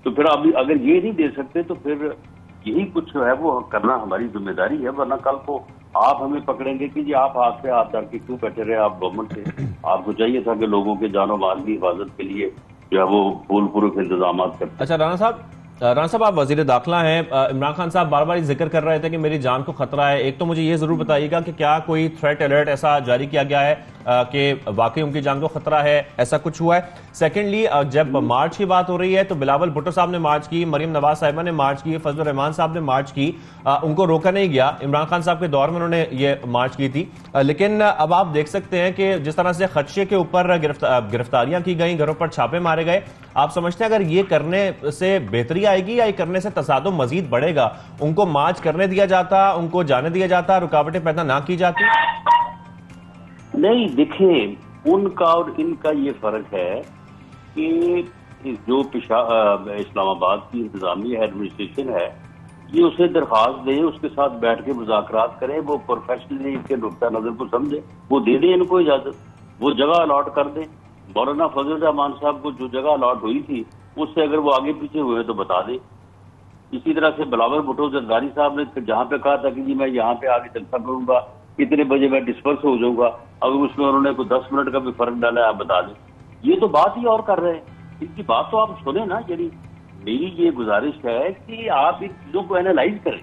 तो फिर अभी अगर ये नहीं दे सकते तो फिर यही कुछ जो है वो करना हमारी जिम्मेदारी है, वरना कल को आप हमें पकड़ेंगे कि जी आप हाथ पे हाथ धर के क्यों बैठे रहे। आप गवर्नमेंट से आपको चाहिए था कि लोगों के जानो माल की हिफाजत के लिए जो है वो पूर्व इंतजाम करते। अच्छा राना साहब आप वजीर दाखिला हैं। इमरान खान साहब बार बार जिक्र कर रहे थे कि मेरी जान को खतरा है। एक तो मुझे ये जरूर बताइएगा कि क्या कोई थ्रेट अलर्ट ऐसा जारी किया गया है कि वाकई उनकी जान को खतरा है, ऐसा कुछ हुआ है? सेकेंडली, जब मार्च की बात हो रही है तो बिलावल भुट्टो साहब ने मार्च की, मरियम नवाज साहिबा ने मार्च की, फजलुर रहमान साहब ने मार्च की, उनको रोका नहीं गया। इमरान खान साहब के दौर में उन्होंने ये मार्च की थी। लेकिन अब आप देख सकते हैं कि जिस तरह से खदशे के ऊपर गिरफ्तारियां की गई, घरों पर छापे मारे गए, आप समझते हैं अगर ये करने से बेहतरी आएगी या ये करने से तसादुम मजीद बढ़ेगा? उनको मार्च करने दिया जाता, उनको जाने दिया जाता, रुकावटें पैदा ना की जाती? नहीं, देखिए उनका और इनका ये फर्क है कि जो इस्लामाबाद की इंतजामिया एडमिनिस्ट्रेशन है ये उसे दरख्वास्त दे, उसके साथ बैठ के मुज़ाकरात करें, वो प्रोफेशनली इनके नुक्ता नजर को समझे, वो दे दें इनको इजाजत, वो जगह अलॉट कर दें। मौलाना फजल रहमान साहब को जो जगह अलॉट हुई थी उससे अगर वो आगे पीछे हुए तो बता दें। इसी तरह से बिलावल भुट्टो जरदारी साहब ने जहां पे कहा था कि जी मैं यहाँ पे आगे जलसा करूंगा, कितने बजे मैं डिस्पर्स हो जाऊंगा, अगर उसमें उन्होंने कोई 10 मिनट का भी फर्क डाला है आप बता दें। ये तो बात ही और कर रहे हैं, इनकी बात तो आप सुने ना। यानी मेरी ये गुजारिश है कि आप इन चीजों को एनालाइज करें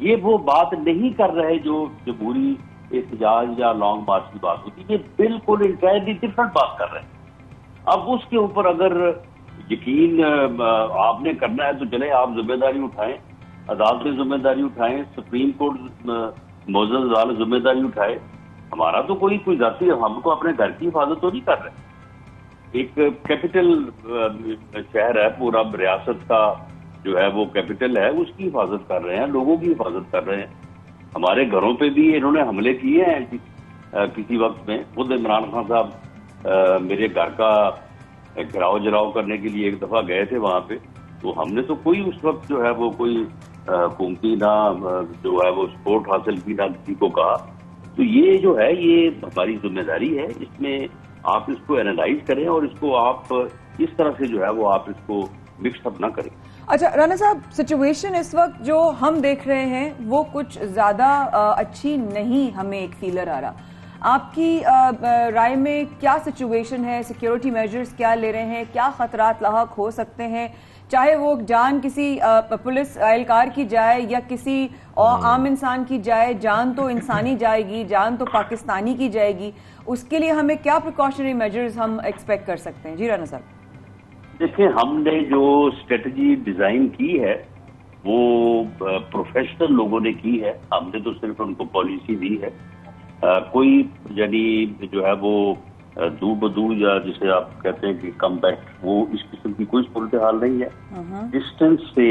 ये वो बात नहीं कर रहे जो जमहूरी एहतजाज या लॉन्ग मार्च की बात होती, ये बिल्कुल इंटायरली डिफरेंट बात कर रहे हैं। अब उसके ऊपर अगर यकीन आपने करना है तो चले आप जिम्मेदारी उठाएं, अदालत में जिम्मेदारी उठाएं, सुप्रीम कोर्ट मोअज़्ज़ज़ अदालत जिम्मेदारी उठाए। हमारा तो कोई जाती है, हमको अपने घर की हिफाजत तो नहीं कर रहे। एक कैपिटल शहर है, पूरा रियासत का जो है वो कैपिटल है, उसकी हिफाजत कर रहे हैं, लोगों की हिफाजत कर रहे हैं। हमारे घरों पे भी इन्होंने हमले किए हैं किसी वक्त में। खुद इमरान खान साहब मेरे घर का घेराव जराव करने के लिए एक दफा गए थे वहां पे, तो हमने तो कोई उस वक्त जो है वो कोई हुकूमती ना जो है वो सपोर्ट हासिल की, ना किसी को कहा। तो ये जो है ये हमारी जिम्मेदारी है, इसमें आप इसको एनालाइज करें और इसको आप इस तरह से जो है वो आप इसको मिक्सअप ना करें। अच्छा राना साहब, सिचुएशन इस वक्त जो हम देख रहे हैं वो कुछ ज्यादा अच्छी नहीं, हमें एक फीलर आ रहा। आपकी राय में क्या सिचुएशन है? सिक्योरिटी मेजर्स क्या ले रहे हैं? क्या खतरात लाहक हो सकते हैं? चाहे वो जान किसी पुलिस एहलकार की जाए या किसी आम इंसान की जाए, जान तो इंसानी जाएगी, जान तो पाकिस्तानी की जाएगी। उसके लिए हमें क्या प्रिकॉशनरी मेजर्स हम एक्सपेक्ट कर सकते हैं? जी राना साहब। देखिए, हमने जो स्ट्रेटजी डिजाइन की है वो प्रोफेशनल लोगों ने की है, हमने तो सिर्फ उनको पॉलिसी दी है। कोई यानी जो है वो दू बदू या जिसे आप कहते हैं कि कम्बैट, वो इस किस्म की कोई सूरत हाल नहीं है। डिस्टेंस से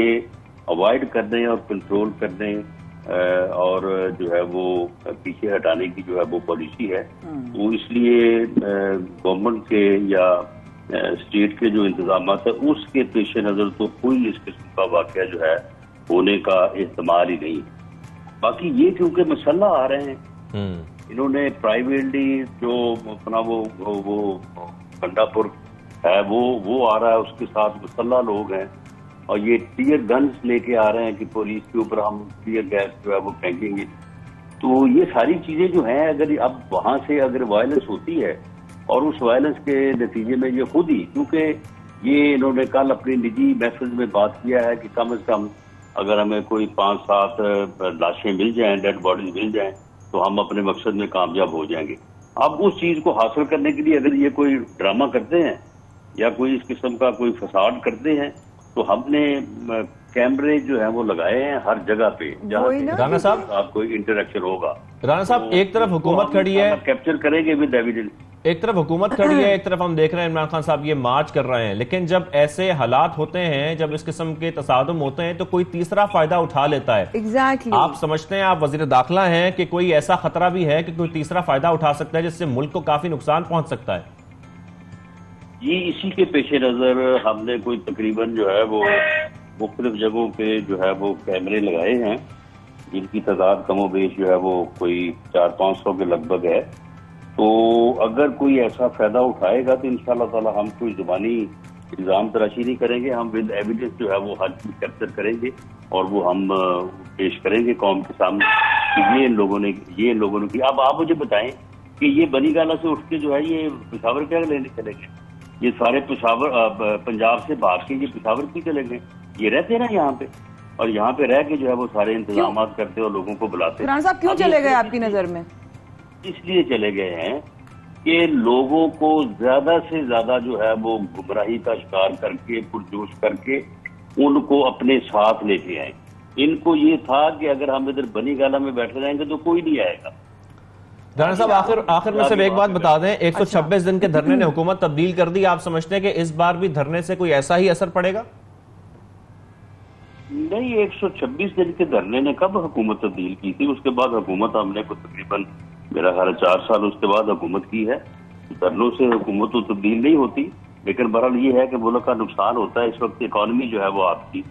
अवॉइड करने और कंट्रोल करने और जो है वो पीछे हटाने की जो है वो पॉलिसी है। तो इसलिए गवर्नमेंट के या स्टेट के जो इंतजाम है उसके पेश नजर तो कोई इस किस्म का वाकया जो है होने का एहतमाल ही नहीं। बाकी ये क्योंकि मसला आ रहे हैं, इन्होंने प्राइवेटली जो अपना वो गंडापुर है वो आ रहा है, उसके साथ मसला लोग हैं और ये टीयर गन्स लेके आ रहे हैं कि पुलिस के ऊपर हम टीयर गैस जो है वो फेंकेंगे। तो ये सारी चीजें जो हैं, अगर अब वहां से अगर वायलेंस होती है और उस वायलेंस के नतीजे में ये खुद ही, क्योंकि ये इन्होंने कल अपनी निजी मैसेज में बात किया है कि कम से कम अगर हमें कोई 5-7 लाशें मिल जाएं, डेड बॉडीज मिल जाएं, तो हम अपने मकसद में कामयाब हो जाएंगे। अब उस चीज को हासिल करने के लिए अगर ये कोई ड्रामा करते हैं या कोई इस किस्म का कोई फसाद करते हैं, तो हमने कैमरे जो है वो लगाए हैं हर जगह पे जहाँ राना साहब कोई इंटरेक्शन होगा। राना साहब, तो एक तरफ हुकूमत खड़ी है, कैप्चर करेंगे विद एविडेंस। एक तरफ हुकूमत खड़ी है, एक तरफ हम देख रहे हैं इमरान खान साहब ये मार्च कर रहे हैं, लेकिन जब ऐसे हालात होते हैं, जब इस किस्म के तसादुम होते हैं, तो कोई तीसरा फायदा उठा लेता है। Exactly. आप समझते हैं, आप वजीर दाखिला हैं, कि कोई ऐसा खतरा भी है कि कोई तीसरा फायदा उठा सकता है जिससे मुल्क को काफी नुकसान पहुंच सकता है? ये इसी के पेश नजर हमने कोई तकरीबन जो है वो मुख्तलिफ जगहों पे जो है वो कैमरे लगाए हैं, जिनकी तादाद कमोबेश जो है वो कोई 400-500 के लगभग है। तो अगर कोई ऐसा फायदा उठाएगा तो इंशाअल्लाह ताला हम कोई जुबानी इल्जाम तराशी नहीं करेंगे, हम विद एविडेंस जो है वो हर चीज कैप्चर करेंगे और वो हम पेश करेंगे कौम के सामने कि ये इन लोगों ने की। अब आप मुझे बताएं कि ये बनी गाला से उठ के जो है ये पेशावर क्या लेने चले गए? ये सारे पंजाब से भाग के ये पेशावर क्यों चले गए? ये रहते ना यहाँ पे, और यहाँ पे रह के जो है वो सारे इंतजाम करते और लोगों को बुलाते। राना साहब, क्यों चले गए आपकी नजर में? इसलिए चले गए हैं कि लोगों को ज्यादा से ज्यादा जो है वो गुमराही का शिकार करके, पुरजोश करके उनको अपने साथ लेके आए। इनको ये था कि अगर हम इधर बनी गाला में बैठे रहेंगे तो कोई नहीं आएगा। राना साहब, आखिर में सिर्फ एक बात बता दें, 126 दिन के धरने ने हुकूमत तब्दील कर दी। आप समझते हैं कि इस बार भी धरने से कोई ऐसा ही असर पड़ेगा? नहीं, 126 दिन के धरने ने कब हुकूमत तब्दील की थी? उसके बाद हुकूमत हमने को तकरीबन मेरा ख्याल 4 साल उसके बाद हुकूमत की है। धरनों से हुकूमत तो तब्दील नहीं होती, लेकिन बहरहाल ये है कि मुल्क का नुकसान होता है। इस वक्त इकॉनमी जो है वो आपकी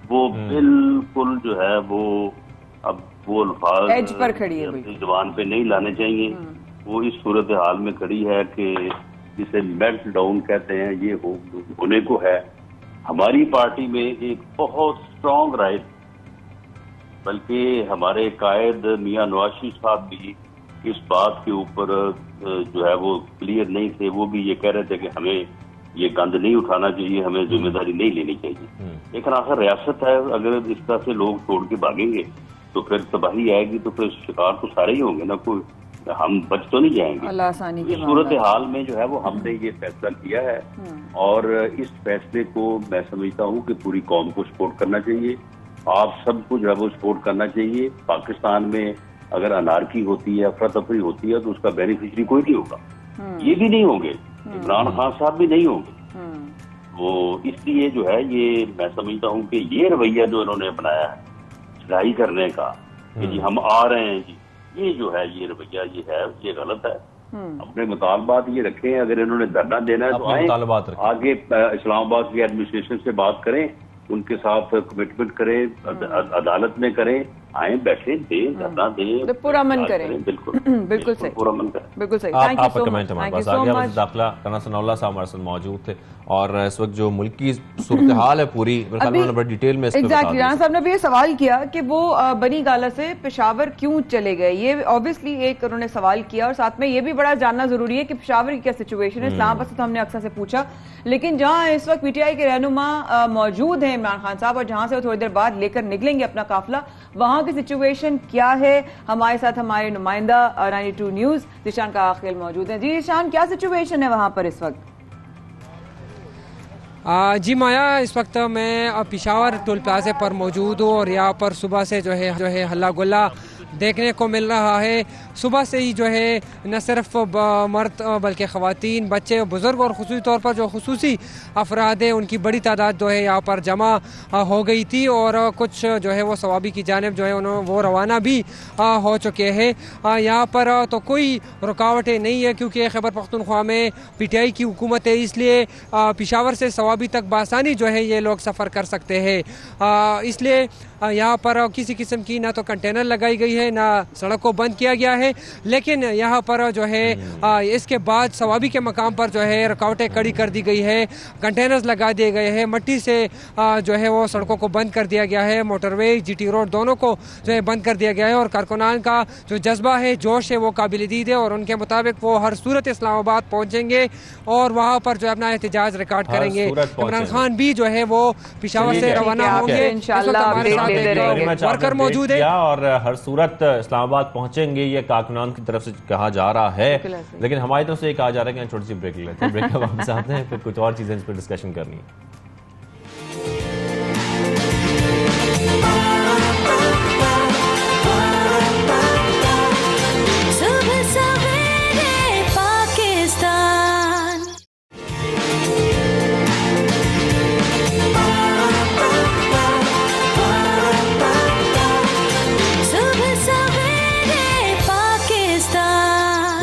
वो बिल्कुल जो है वो अब वो अल्फाज एज पर खड़ी है, अपनी जुबान पे नहीं लाने चाहिए। वो इस सूरत हाल में खड़ी है कि जिसे मेल्ट डाउन कहते हैं, ये होने को है। हमारी पार्टी में एक बहुत स्ट्रॉन्ग राय, बल्कि हमारे कायद मियां नवाज शरीफ साहब भी इस बात के ऊपर जो है वो क्लियर नहीं थे। वो भी ये कह रहे थे कि हमें ये गंद नहीं उठाना चाहिए, हमें जिम्मेदारी नहीं लेनी चाहिए। लेकिन आखिर रियासत है, अगर इस तरह से लोग छोड़ के भागेंगे तो फिर तबाही आएगी, तो फिर शिकार तो सारे ही होंगे ना, कोई हम बच तो नहीं जाएंगे। अल्लाह आसानी की इस सूरत हाल में जो है वो हमने ये फैसला किया है और इस फैसले को मैं समझता हूँ कि पूरी कौम को सपोर्ट करना चाहिए। आप सबको जो है वो सपोर्ट करना चाहिए। पाकिस्तान में अगर अनारकी होती है, अफरा तफरी होती है, तो उसका बेनिफिशरी कोई नहीं होगा, ये भी नहीं होंगे, इमरान खान साहब भी नहीं होंगे। वो इसलिए जो है ये मैं समझता हूँ कि ये रवैया जो इन्होंने अपनाया है चढ़ाई करने का कि जी हम आ रहे हैं जी, ये जो है ये रवैया ये गलत है। अपने मुतालबात ये रखें, अगर इन्होंने धरना देना है तो आए, आगे इस्लामाबाद की एडमिनिस्ट्रेशन से बात करें, उनके साथ कमिटमेंट करें, अदालत में करें, आए बैठे दें, धरना दें, पूरा मन करें। बिल्कुल बिल्कुल सही, पूरा मन करें। बिल्कुल सही। आपका कमेंट हमारे पास आ गया। दाखिला राना सनाउल्लाह साहब हमारे साथ मौजूद थे और इस वक्त जो मुल्क की सूरत हाल है पूरी बड़ी डिटेल में एग्जैक्टली राना साहब ने भी ये सवाल किया कि वो बनी गाला से पेशावर क्यों चले गए। ये ऑब्वियसली एक उन्होंने सवाल किया और साथ में ये भी बड़ा जानना जरूरी है कि पेशावर की क्या सिचुएशन है। इस्लामाबाद से तो हमने अक्सर से पूछा, लेकिन जहां इस वक्त पीटीआई के रहनुमा मौजूद हैं इमरान खान साहब और जहां से वो थोड़ी देर बाद लेकर निकलेंगे अपना काफिला, वहां की सिचुएशन क्या है। हमारे साथ हमारे नुमाइंदा 92 न्यूज जिशान का आखिल मौजूद है। जी जिशान, क्या सिचुएशन है वहां पर इस वक्त? जी माया, इस वक्त मैं पेशावर टोल प्लाजे पर मौजूद हूँ और यहाँ पर सुबह से जो है हल्ला गुल्ला देखने को मिल रहा है। सुबह से ही जो है न सिर्फ मर्द बल्कि ख़वातीन, बच्चे, बुज़ुर्ग और ख़ुसूसी तौर पर जो ख़ुसूसी अफराद हैं उनकी बड़ी तादाद जो है यहाँ पर जमा हो गई थी और कुछ जो है वो सवाबी की जानिब जो है उन्होंने वो रवाना भी हो चुके हैं। यहाँ पर तो कोई रुकावटें नहीं है क्योंकि खैबर पख्तूनख्वा में पीटीआई की हुकूमत है, इसलिए पेशावर से सवाबी तक बासानी जो है ये लोग सफ़र कर सकते हैं। इसलिए यहाँ पर किसी किस्म की ना तो कंटेनर लगाई गई है ना सड़क को बंद किया गया है, लेकिन यहाँ पर जो है इसके बाद सवाबी के मकाम पर जो है रुकावटें कड़ी कर दी गई है, कंटेनर्स लगा दिए गए हैं, मट्टी से जो है वो सड़कों को बंद कर दिया गया है, मोटरवे जीटी रोड दोनों को जो है बंद कर दिया गया है और कारकुनान का जो जज्बा है, जोश है वो काबिल दीद है और उनके मुताबिक वो हर सूरत इस्लामाबाद पहुँचेंगे और वहाँ पर जो अपना एहतजाज रिकॉर्ड करेंगे। इमरान खान भी जो है वो पेशावर से रवाना होंगे, वर्कर मौजूद है और हर सूरत इस्लामाबाद पहुंचेंगे, ये कारकुनान की तरफ से कहा जा रहा है, लेकिन हमारी तरफ से ये कहा जा रहा है कि छोटी सी ब्रेक लेते हैं। ब्रेक के वापस आते हैं, फिर कुछ और चीजें इस पर डिस्कशन करनी है।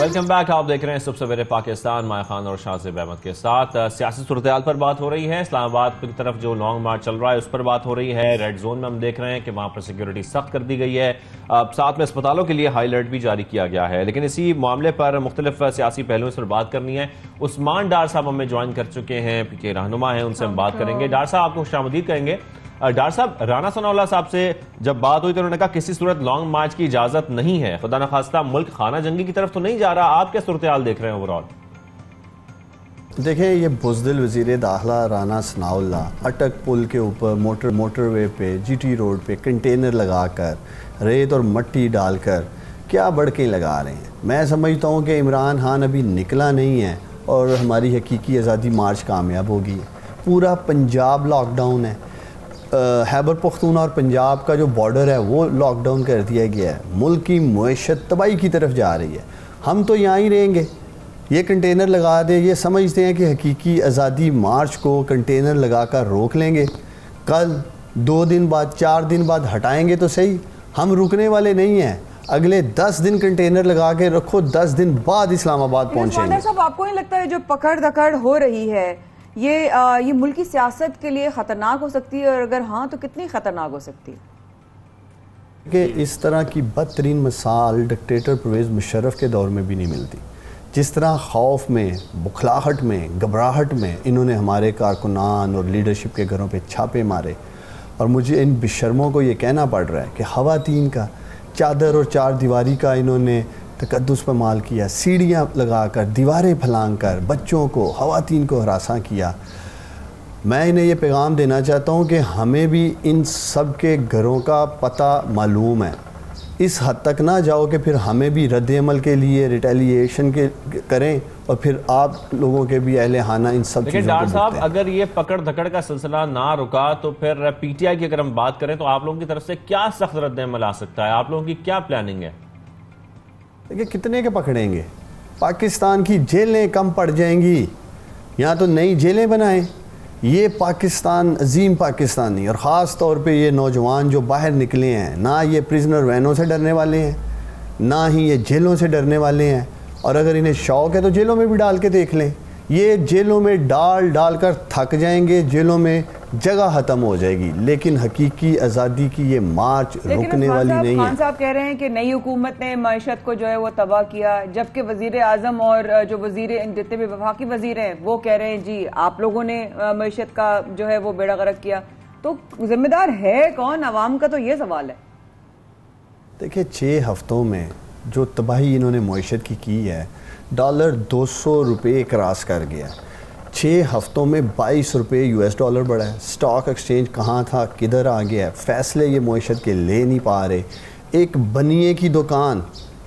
Welcome back. आप देख रहे हैं सुबह सवेरे पाकिस्तान, माया खान और शाहज़ेब अहमद के साथ। सियासी सूरत-ए-हाल पर बात हो रही है, इस्लामाबाद की तरफ जो लॉन्ग मार्च चल रहा है उस पर बात हो रही है। रेड जोन में हम देख रहे हैं कि वहां पर सिक्योरिटी सख्त कर दी गई है, साथ में अस्पतालों के लिए हाई अलर्ट भी जारी किया गया है। लेकिन इसी मामले पर मुख्तलिफ सियासी पहलुओं पर बात करनी है। उस्मान डार साहब हमें ज्वाइन कर चुके हैं, पीके रहनुमा है, उनसे हम बात करेंगे। डार साहब आपको खुशामदीद करेंगे। डार साहब, राना सनाउल्लाह साहब से जब बात हुई तो उन्होंने कहा किसी सूरत लॉन्ग मार्च की इजाजत नहीं है, खुदा न खास्ता मुल्क खाना जंगी की तरफ तो नहीं जा रहा। आप क्या सूरत हाल देख रहे हैं ओवरऑल? देखें, ये बुज़दिल वज़ीर दाखिला राना सनाउल्लाह अटक पुल के ऊपर मोटरवे पे जीटी रोड पे कंटेनर लगाकर रेत और मट्टी डालकर क्या बड़के लगा रहे हैं। मैं समझता हूँ कि इमरान खान अभी निकला नहीं है और हमारी हकीकी आज़ादी मार्च कामयाब होगी। पूरा पंजाब लॉकडाउन है, खैबर पख्तूनख्वा और पंजाब का जो बॉर्डर है वो लॉकडाउन कर दिया गया है। मुल्क की मुआशत तबाही की तरफ जा रही है। हम तो यहाँ ही रहेंगे, ये कंटेनर लगा दे, ये समझते हैं कि हकीकी आज़ादी मार्च को कंटेनर लगा कर रोक लेंगे। कल 2 दिन बाद 4 दिन बाद हटाएंगे तो सही, हम रुकने वाले नहीं हैं। अगले 10 दिन कंटेनर लगा के रखो, 10 दिन बाद इस्लामाबाद पहुँचेंगे। साहब, आपको नहीं लगता है जो पकड़ दकड़ हो रही है ये मुल्क की सियासत के लिए खतरनाक हो सकती है, और अगर हाँ तो कितनी खतरनाक हो सकती है? कि इस तरह की बदतरीन मिसाल डिक्टेटर परवेज़ मुशर्रफ के दौर में भी नहीं मिलती। जिस तरह खौफ में, बुखलाहट में, घबराहट में इन्होंने हमारे कारकुनान और लीडरशिप के घरों पे छापे मारे, और मुझे इन बेशर्मों को ये कहना पड़ रहा है कि ख़वातीन का चादर और चार दीवारी का इन्होंने तकद्दुस पर माल किया, सीढ़ियाँ लगाकर, दीवारें फलांग कर बच्चों को, ख़वातीन को हरासा किया। मैं इन्हें ये पैगाम देना चाहता हूँ कि हमें भी इन सब के घरों का पता मालूम है। इस हद तक ना जाओ कि फिर हमें भी रद्द-ए-अमल के लिए रिटेलिएशन के करें और फिर आप लोगों के भी अहले हाना इन सब लेकिन डॉक्टर साहब, अगर ये पकड़ धकड़ का सिलसिला ना रुका तो फिर पीटीआई की अगर हम बात करें तो आप लोगों की तरफ से क्या सख्त रद्द-ए-अमल आ सकता है? आप लोगों की क्या प्लानिंग है? देखिए, कितने के पकड़ेंगे? पाकिस्तान की जेलें कम पड़ जाएंगी, यहाँ तो नई जेलें बनाएं। ये पाकिस्तान अजीम पाकिस्तान नहीं, और ख़ास तौर पे ये नौजवान जो बाहर निकले हैं, ना ये प्रिजनर वैनों से डरने वाले हैं, ना ही ये जेलों से डरने वाले हैं। और अगर इन्हें शौक़ है तो जेलों में भी डाल के देख लें। ये जेलों में डाल कर थक जाएंगे, जेलों में जगह ख़त्म हो जाएगी, लेकिन हकीकी आज़ादी की ये मार्च रुकने वाली नहीं है। खान साहब कह रहे हैं कि नई हुकूमत ने मईशत को जो है वो तबाह किया, जबकि वजीर आजम और जो वजीर जितने भी वफाकी वजीर हैं वो कह रहे हैं जी आप लोगों ने मईशत का जो है वो बेड़ा गर्क किया। तो जिम्मेदार है कौन? अवाम का तो ये सवाल है। देखिए, 6 हफ्तों में जो तबाही इन्होंने मईशत की है, डॉलर 200 रुपये क्रॉस कर गया। 6 हफ्तों में 22 रुपये US डॉलर बढ़ा है। स्टॉक एक्सचेंज कहाँ था, किधर आ गया है? फैसले ये मईशत के ले नहीं पा रहे। एक बनिए की दुकान,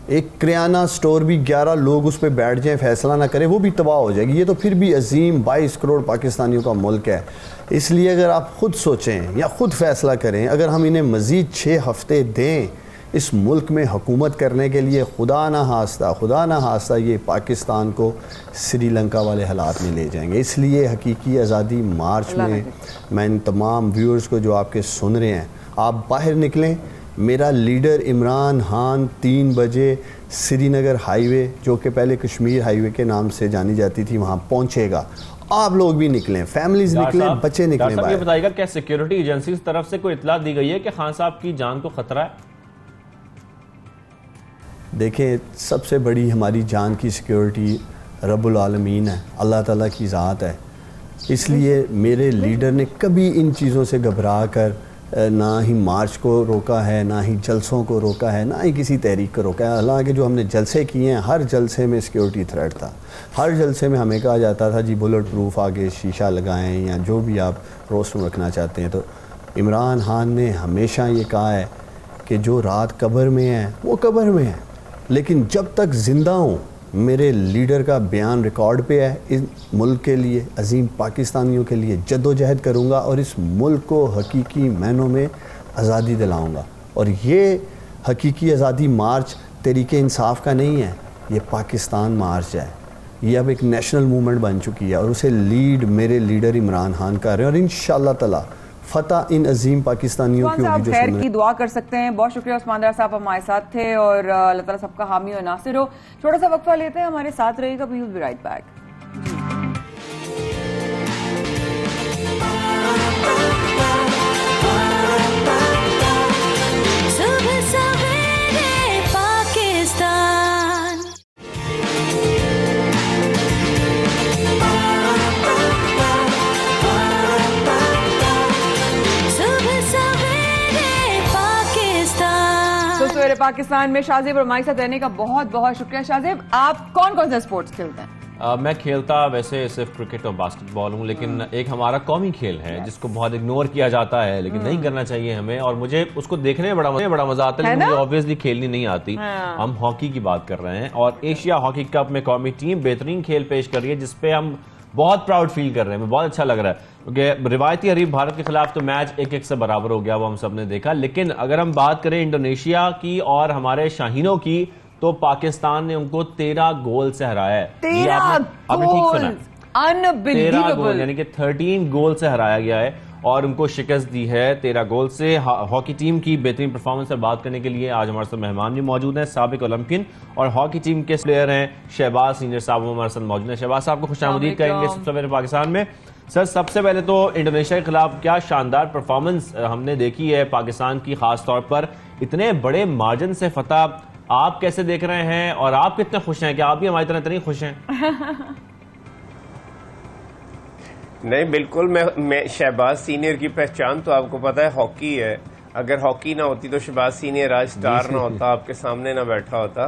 एक किराना स्टोर भी 11 लोग उस पर बैठ जाएं, फैसला ना करें, वो भी तबाह हो जाएगी। ये तो फिर भी अजीम 22 करोड़ पाकिस्तानियों का मुल्क है। इसलिए अगर आप ख़ुद सोचें या ख़ुद फैसला करें, अगर हम इन्हें मज़ीद 6 हफ्ते दें इस मुल्क में हुकूमत करने के लिए, खुदा ना हास्ता ये पाकिस्तान को श्रीलंका वाले हालात में ले जाएंगे। इसलिए हकीकी आज़ादी मार्च में मैं इन तमाम व्यूअर्स को जो आपके सुन रहे हैं, आप बाहर निकलें। मेरा लीडर इमरान खान 3 बजे श्रीनगर हाईवे, जो कि पहले कश्मीर हाईवे के नाम से जानी जाती थी, वहाँ पहुँचेगा। आप लोग भी निकलें, फैमिलीज निकलें, बच्चे निकलें। ये बताइएगा, क्या सिक्योरिटी एजेंसी की तरफ से कोई इत्तला दी गई है कि खान साहब की जान को खतरा है? देखें, सबसे बड़ी हमारी जान की सिक्योरिटी रब्बुल आलमीन है, अल्लाह ताला की ज़ात है। इसलिए मेरे लीडर ने कभी इन चीज़ों से घबरा कर ना ही मार्च को रोका है, ना ही जलसों को रोका है, ना ही किसी तहरीक को रोका है। हालांकि जो हमने जलसे किए हैं, हर जलसे में सिक्योरिटी थ्रेट था। हर जलसे में हमें कहा जाता था जी बुलेट प्रूफ आगे शीशा लगाएं या जो भी आप रोस्टम रखना चाहते हैं। तो इमरान खान ने हमेशा ये कहा है कि जो रात कब्र में है वो कब्र में है, लेकिन जब तक ज़िंदा हूँ मेरे लीडर का बयान रिकॉर्ड पे है। इस मुल्क के लिए, अजीम पाकिस्तानियों के लिए जद्दोजहद करूँगा और इस मुल्क को हकीकी मायनों में आज़ादी दिलाऊँगा। और ये हकीकी आज़ादी मार्च तहरीक इंसाफ का नहीं है, ये पाकिस्तान मार्च है। ये अब एक नेशनल मूवमेंट बन चुकी है और उसे लीड मेरे लीडर इमरान खान कर रहे हैं। और इंशाअल्लाह ताला फतह इन अजीम पाकिस्तानियों की होगी जो खैर की दुआ कर सकते हैं। बहुत शुक्रिया उस्मान दरा साहब, हमारे साथ थे और अल्लाह ताला सबका हामी और नासिर हो। छोटा सा वक्फा लेते हैं, हमारे साथ रहेगा, we will be right back. Pakistan में शाहजेब और हमारे साथ रहने का बहुत बहुत शुक्रिया। शाहजेब, आप कौन कौन से स्पोर्ट्स खेलते हैं? मैं खेलता वैसे सिर्फ क्रिकेट और बास्केटबॉल हूँ, लेकिन एक हमारा कौमी खेल है जिसको बहुत इग्नोर किया जाता है, लेकिन नहीं करना चाहिए हमें, और मुझे उसको देखने में बड़ा मजा आता है, लेकिन मुझे ऑब्वियसली खेलनी नहीं आती। हम हॉकी की बात कर रहे हैं और एशिया हॉकी कप में कौमी टीम बेहतरीन खेल पेश कर रही है, जिसपे हम बहुत प्राउड फील कर रहे हैं। बहुत अच्छा लग रहा है क्योंकि रिवायती हरीफ भारत के खिलाफ तो मैच 1-1 से बराबर हो गया, वो हम सब ने देखा। लेकिन अगर हम बात करें इंडोनेशिया की और हमारे शाहीनों की, तो पाकिस्तान ने उनको 13 गोल से हराया है। 13 गोल, अनबिलीवेबल, यानी कि 13 गोल से हराया गया है और उनको शिकस्त दी है 13 गोल से। हॉकी टीम की बेहतरीन परफॉर्मेंस पर बात करने के लिए आज हमारे साथ मेहमान भी मौजूद हैं, साबिक ओलंपियन और हॉकी टीम के प्लेयर हैं शहबाज सीनियर साहब हमारे साथ मौजूद हैं। शहबाज साहब को खुशामदीद करेंगे सबसे पहले पाकिस्तान में। सर, सबसे पहले तो इंडोनेशिया के खिलाफ क्या शानदार परफॉर्मेंस हमने देखी है पाकिस्तान की, खास तौर पर इतने बड़े मार्जिन से फतह आप कैसे देख रहे हैं और आप कितने खुश हैं? क्या आप भी हमारी तरह इतनी खुश हैं? नहीं, बिल्कुल। मैं शहबाज सीनियर की पहचान तो आपको पता है हॉकी है। अगर हॉकी ना होती तो शहबाज सीनियर आज स्टार ना होता, आपके सामने ना बैठा होता।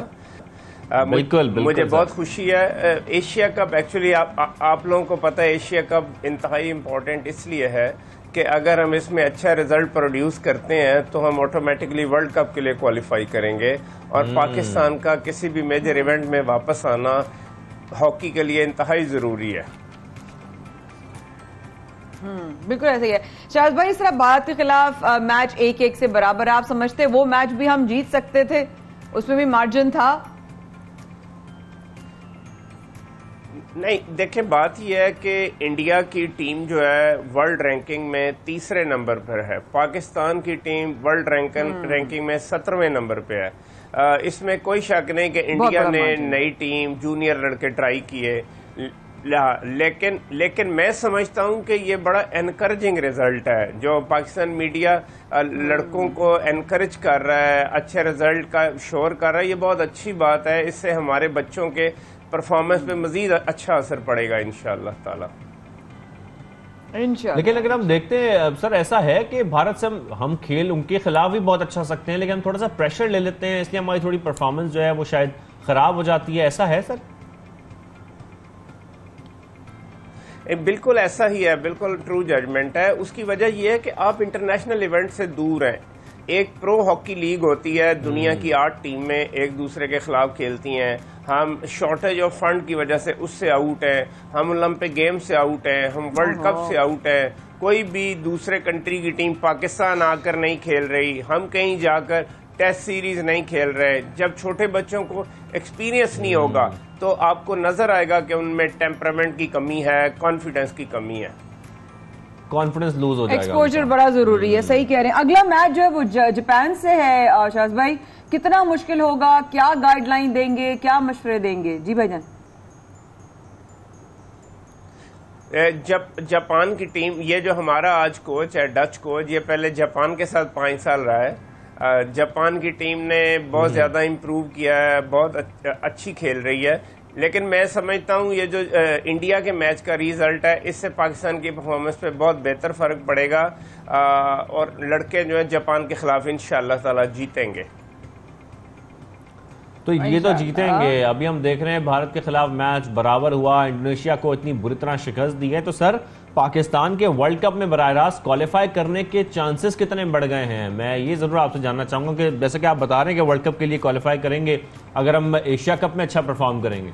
बिल्कुल मुझे बहुत खुशी है। एशिया कप एक्चुअली आप लोगों को पता है एशिया कप इंतहाई इम्पोर्टेंट इसलिए है कि अगर हम इसमें अच्छा रिजल्ट प्रोड्यूस करते हैं तो हम ऑटोमेटिकली वर्ल्ड कप के लिए क्वालिफाई करेंगे और पाकिस्तान का किसी भी मेजर इवेंट में वापस आना हॉकी के लिए इंतहाई जरूरी है। बिल्कुल ऐसे ही है। शाहज भाई, इस तरह भारत के खिलाफ मैच 1-1 से बराबर है, आप समझते वो मैच भी हम जीत सकते थे, उसमें भी मार्जिन था? नहीं, देखिए बात यह है कि इंडिया की टीम जो है वर्ल्ड रैंकिंग में 3रे नंबर पर है, पाकिस्तान की टीम वर्ल्ड रैंकिंग में 17वें नंबर पे है। इसमें कोई शक नहीं कि इंडिया ने नई टीम जूनियर लड़के ट्राई किए, लेकिन मैं समझता हूं कि ये बड़ा एनकरेजिंग रिजल्ट है जो पाकिस्तान मीडिया लड़कों को एनकरेज कर रहा है, अच्छे रिजल्ट का शोर कर रहा है। ये बहुत अच्छी बात है, इससे हमारे बच्चों के परफॉर्मेंस पे मजीद अच्छा असर पड़ेगा इंशाअल्लाह ताला। लेकिन अगर हम देखते हैं सर, ऐसा है कि भारत से हम खेल उनके खिलाफ भी बहुत अच्छा सकते हैं, लेकिन हम थोड़ा सा प्रेशर ले लेते हैं, इसलिए हमारी थोड़ी परफॉर्मेंस जो है वो शायद खराब हो जाती है, ऐसा है सर? बिल्कुल ऐसा ही है, बिल्कुल ट्रू जजमेंट है। उसकी वजह यह है कि आप इंटरनेशनल इवेंट से दूर हैं। एक प्रो हॉकी लीग होती है, दुनिया की 8 टीमें एक दूसरे के खिलाफ खेलती हैं। हम शॉर्टेज ऑफ फंड की वजह से उससे आउट हैं, हम ओलंपिक गेम से आउट हैं, हम वर्ल्ड कप से आउट हैं। कोई भी दूसरे कंट्री की टीम पाकिस्तान आकर नहीं खेल रही, हम कहीं जाकर टेस्ट सीरीज नहीं खेल रहे। जब छोटे बच्चों को एक्सपीरियंस नहीं होगा तो आपको नजर आएगा कि उनमें टेम्परामेंट की कमी है, कॉन्फिडेंस की कमी है, कॉन्फिडेंस लूज हो जाएगा। एक्सपोजर बड़ा जरूरी है, सही कह रहे हैं। अगला मैच जो है वो जापान से है। शाहज भाई, कितना मुश्किल होगा, क्या गाइडलाइन देंगे, क्या मशवरे देंगे? जी भाईजान। जापान की टीम, ये जो हमारा आज कोच है डच कोच, ये पहले जापान के साथ 5 साल रहा है। जापान की टीम ने बहुत ज्यादा इम्प्रूव किया है, बहुत अच्छी खेल रही है। लेकिन मैं समझता हूं ये जो इंडिया के मैच का रिजल्ट है, इससे पाकिस्तान की परफॉर्मेंस पे बहुत बेहतर फर्क पड़ेगा और लड़के जो है जापान के खिलाफ इंशाअल्लाह ताला जीतेंगे। तो ये तो जीतेंगे। अभी हम देख रहे हैं भारत के खिलाफ मैच बराबर हुआ, इंडोनेशिया को इतनी बुरी तरह शिकस्त दी है। तो सर, पाकिस्तान के वर्ल्ड कप में बराह रास्त क्वालिफाई करने के चांसेस कितने बढ़ गए हैं? मैं ये जरूर आपसे जानना चाहूंगा कि जैसे कि आप बता रहे हैं कि वर्ल्ड कप के लिए क्वालिफाई करेंगे अगर हम एशिया कप में अच्छा परफॉर्म करेंगे।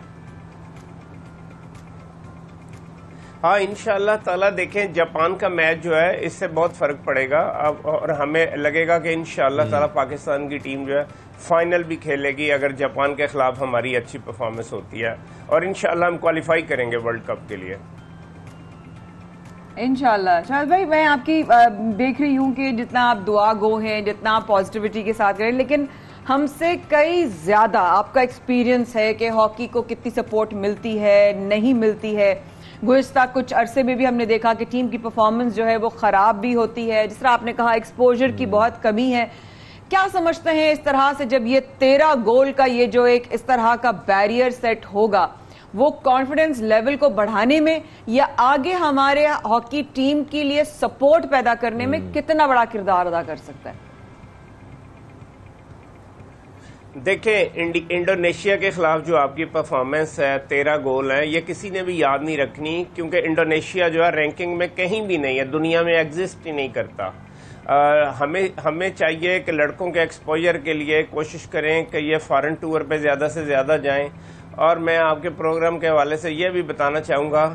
हाँ, इंशाअल्लाह ताला। देखें, जापान का मैच जो है इससे बहुत फर्क पड़ेगा और हमें लगेगा कि इंशाअल्लाह ताला पाकिस्तान की टीम जो है फाइनल भी खेलेगी अगर जापान के खिलाफ हमारी अच्छी परफॉर्मेंस होती है, और इंशाअल्लाह हम क्वालिफाई करेंगे वर्ल्ड कप के लिए इंशाअल्लाह। शाहज भाई, मैं आपकी देख रही हूँ कि जितना आप दुआ गो हैं, जितना आप पॉजिटिविटी के साथ करें, लेकिन हमसे कई ज्यादा आपका एक्सपीरियंस है कि हॉकी को कितनी सपोर्ट मिलती है, नहीं मिलती है। गुज़िश्ता कुछ अरसे में भी हमने देखा कि टीम की परफॉर्मेंस जो है वो खराब भी होती है। जिस तरह आपने कहा, एक्सपोजर की बहुत कमी है। क्या समझते हैं इस तरह से जब ये 13 गोल का ये जो एक इस तरह का बैरियर सेट होगा, वो कॉन्फिडेंस लेवल को बढ़ाने में या आगे हमारे हॉकी टीम के लिए सपोर्ट पैदा करने में कितना बड़ा किरदार अदा कर सकता है? देखिए, इंडोनेशिया के खिलाफ जो आपकी परफॉर्मेंस है, 13 गोल है, ये किसी ने भी याद नहीं रखनी, क्योंकि इंडोनेशिया जो है रैंकिंग में कहीं भी नहीं है, दुनिया में एग्जिस्ट ही नहीं करता। हमें चाहिए कि लड़कों के एक्सपोजर के लिए कोशिश करें कि ये फॉरेन टूर पे ज्यादा से ज्यादा जाएं। और मैं आपके प्रोग्राम के हवाले से ये भी बताना चाहूँगा,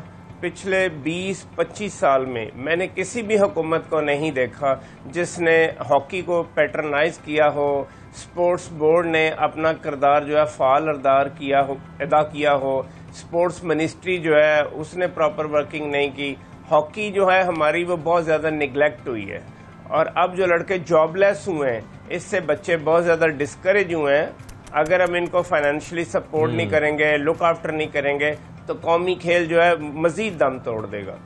पिछले 20-25 साल में मैंने किसी भी हुकूमत को नहीं देखा जिसने हॉकी को पैटर्नाइज किया हो, स्पोर्ट्स बोर्ड ने अपना किरदार जो है फाल अदा किया हो, स्पोर्ट्स मिनिस्ट्री जो है उसने प्रॉपर वर्किंग नहीं की। हॉकी जो है हमारी वो बहुत ज़्यादा निगलेक्ट हुई है, और अब जो लड़के जॉबलेस हुए हैं, इससे बच्चे बहुत ज़्यादा डिस्करेज हुए हैं। अगर हम इनको फाइनेंशियली सपोर्ट नहीं करेंगे, लुक आफ्टर नहीं करेंगे, तो कौमी खेल जो है मजीद दम तोड़ देगा।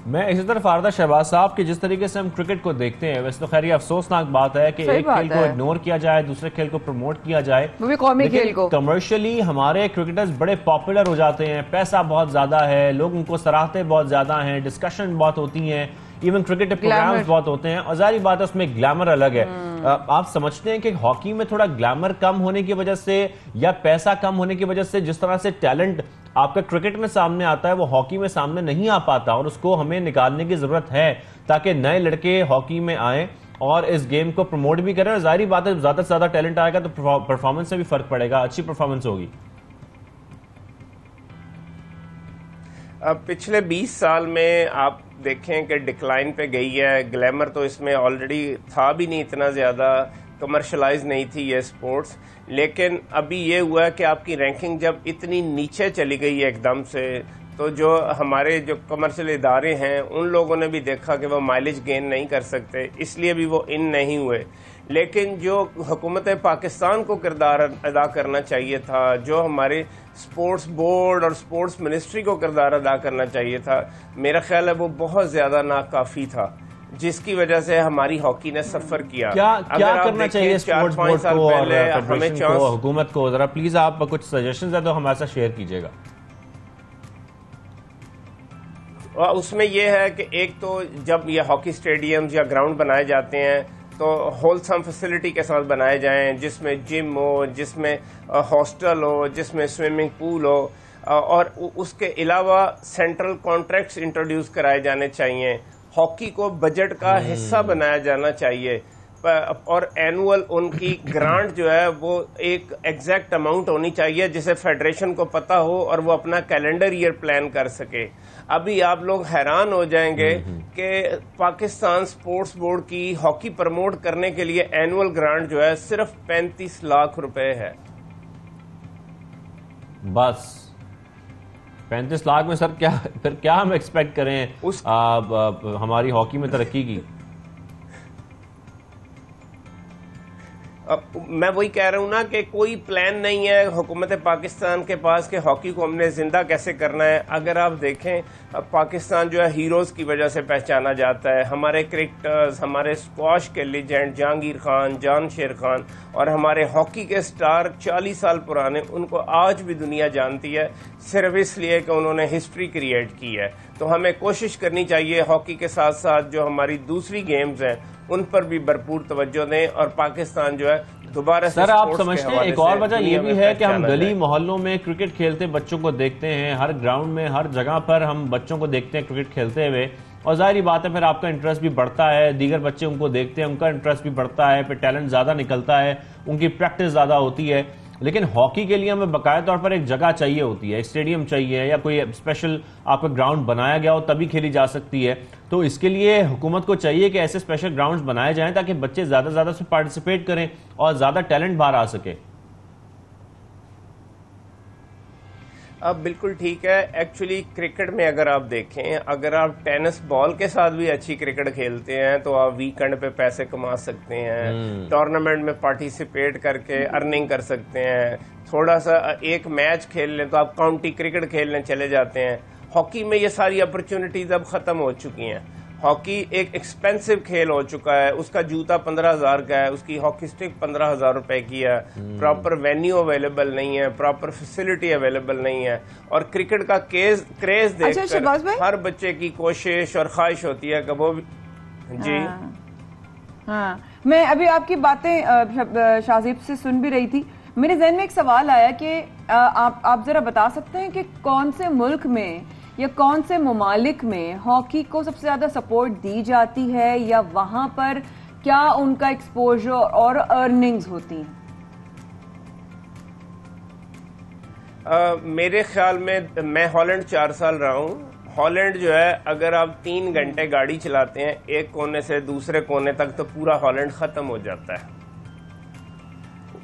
मैं इसी तरह फारदा शहबाज साहब की जिस तरीके से हम क्रिकेट को देखते हैं, वैसे तो खैर ये अफसोसनाक बात है कि एक खेल को इग्नोर किया जाए, दूसरे खेल को प्रमोट किया जाए, वो भी कौमी खेल को। कमर्शियली हमारे क्रिकेटर्स बड़े पॉपुलर हो जाते हैं, पैसा बहुत ज्यादा है, लोग उनको सराहते बहुत ज्यादा हैं, डिस्कशन बहुत होती हैं, इवन क्रिकेट प्रोग्राम्स बहुत होते हैं, और जारी बात है उसमें ग्लैमर अलग है। आप समझते हैं कि हॉकी में थोड़ा ग्लैमर कम होने की वजह से या पैसा कम होने की वजह से जिस तरह से टैलेंट आपका क्रिकेट में सामने आता है वो हॉकी में सामने नहीं आ पाता, और उसको हमें निकालने की जरूरत है ताकि नए लड़के हॉकी में आए और इस गेम को प्रमोट भी करें? और जाहिर बात है ज्यादा से ज्यादा टैलेंट आएगा तो परफॉर्मेंस में भी फर्क पड़ेगा, अच्छी परफॉर्मेंस होगी। अब पिछले 20 साल में आप देखें कि डिक्लाइन पे गई है। ग्लैमर तो इसमें ऑलरेडी था भी नहीं, इतना ज़्यादा कमर्शलाइज नहीं थी ये स्पोर्ट्स, लेकिन अभी ये हुआ है कि आपकी रैंकिंग जब इतनी नीचे चली गई है एकदम से, तो जो हमारे जो कमर्शियल इदारे हैं उन लोगों ने भी देखा कि वो माइलेज गेन नहीं कर सकते, इसलिए भी वो इन नहीं हुए। लेकिन जो हुकूमत पाकिस्तान को किरदार अदा करना चाहिए था, जो हमारे स्पोर्ट्स बोर्ड और स्पोर्ट्स मिनिस्ट्री को किरदार अदा करना चाहिए था, मेरा ख्याल है वो बहुत ज़्यादा नाकाफ़ी था, जिसकी वजह से हमारी हॉकी ने सफ़र किया। क्या करना चाहिए स्पोर्ट्स बोर्ड को और फेडरेशन को, हुकूमत को? जरा प्लीज आप कुछ सजेशंस है तो हमारे साथ शेयर कीजिएगा। उसमें यह है कि एक तो जब ये हॉकी स्टेडियम्स या ग्राउंड बनाए जाते हैं तो होलसम फैसिलिटी के साथ बनाए जाएं, जिसमें जिम हो, जिसमें हॉस्टल हो, जिसमें स्विमिंग पूल हो, और उसके अलावा सेंट्रल कॉन्ट्रैक्ट्स इंट्रोड्यूस कराए जाने चाहिए। हॉकी को बजट का हिस्सा बनाया जाना चाहिए और एनुअल उनकी ग्रांट जो है वो एक एग्जैक्ट अमाउंट होनी चाहिए जिसे फेडरेशन को पता हो और वो अपना कैलेंडर ईयर प्लान कर सके। अभी आप लोग हैरान हो जाएंगे कि पाकिस्तान स्पोर्ट्स बोर्ड की हॉकी प्रमोट करने के लिए एनुअल ग्रांट जो है सिर्फ 35 लाख रुपए है। बस 35 लाख में सर क्या हम एक्सपेक्ट करें हमारी हॉकी में तरक्की की? मैं वही कह रहा हूं ना कि कोई प्लान नहीं है हुकूमत पाकिस्तान के पास कि हॉकी को हमने जिंदा कैसे करना है। अगर आप देखें पाकिस्तान जो है हीरोज की वजह से पहचाना जाता है। हमारे क्रिकेटर्स, हमारे स्क्वाश के लीजेंड जहांगीर खान, जान शेर खान और हमारे हॉकी के स्टार 40 साल पुराने, उनको आज भी दुनिया जानती है सिर्फ इसलिए कि उन्होंने हिस्ट्री क्रिएट की है। तो हमें कोशिश करनी चाहिए हॉकी के साथ साथ जो हमारी दूसरी गेम्स हैं उन पर भी भरपूर तवज्जो दें और पाकिस्तान जो है दोबारा। सर आप समझते हैं एक और वजह ये भी है कि हम गली मोहल्लों में क्रिकेट खेलते बच्चों को देखते हैं, हर ग्राउंड में हर जगह पर हम बच्चों को देखते हैं क्रिकेट खेलते हुए, और जाहिर बात है फिर आपका इंटरेस्ट भी बढ़ता है, दीगर बच्चे उनको देखते हैं, उनका इंटरेस्ट भी बढ़ता है, फिर टैलेंट ज्यादा निकलता है, उनकी प्रैक्टिस ज्यादा होती है। लेकिन हॉकी के लिए हमें बकाया तौर पर एक जगह चाहिए होती है, एक स्टेडियम चाहिए या कोई स्पेशल आपका ग्राउंड बनाया गया हो तभी खेली जा सकती है। तो इसके लिए हुकूमत को चाहिए कि ऐसे स्पेशल ग्राउंड्स बनाए जाएं ताकि बच्चे ज्यादा से ज्यादा उसमें पार्टिसिपेट करें और ज्यादा टैलेंट बाहर आ सके। अब बिल्कुल ठीक है। एक्चुअली क्रिकेट में अगर आप देखें, अगर आप टेनिस बॉल के साथ भी अच्छी क्रिकेट खेलते हैं तो आप वीकेंड पे पैसे कमा सकते हैं, टूर्नामेंट में पार्टिसिपेट करके अर्निंग कर सकते हैं। थोड़ा सा एक मैच खेल लें तो आप काउंटी क्रिकेट खेलने चले जाते हैं। हॉकी में ये सारी अपॉर्चुनिटीज अब खत्म हो चुकी हैं। हॉकी एक एक्सपेंसिव खेल हो चुका है, उसका जूता 15,000 का है, उसकी हॉकी स्टिक 15,000 रुपए की है, प्रॉपर वेन्यू अवेलेबल नहीं है, प्रॉपर फैसिलिटी अवेलेबल नहीं है, और क्रिकेट का क्रेज देखकर हर बच्चे की कोशिश और ख्वाहिश होती है कि वो जी। हाँ, मैं अभी आपकी बातें शाहजेब से सुन भी रही थी, मेरे जहन में एक सवाल आया कि आप जरा बता सकते हैं कि कौन से मुल्क में या कौन से ममालिक में हॉकी को सबसे ज्यादा सपोर्ट दी जाती है, या वहां पर क्या उनका एक्सपोजर और अर्निंग्स होती हैं? मेरे ख्याल में मैं हॉलैंड 4 साल रहा हूँ। हॉलैंड जो है अगर आप 3 घंटे गाड़ी चलाते हैं एक कोने से दूसरे कोने तक तो पूरा हॉलैंड खत्म हो जाता है।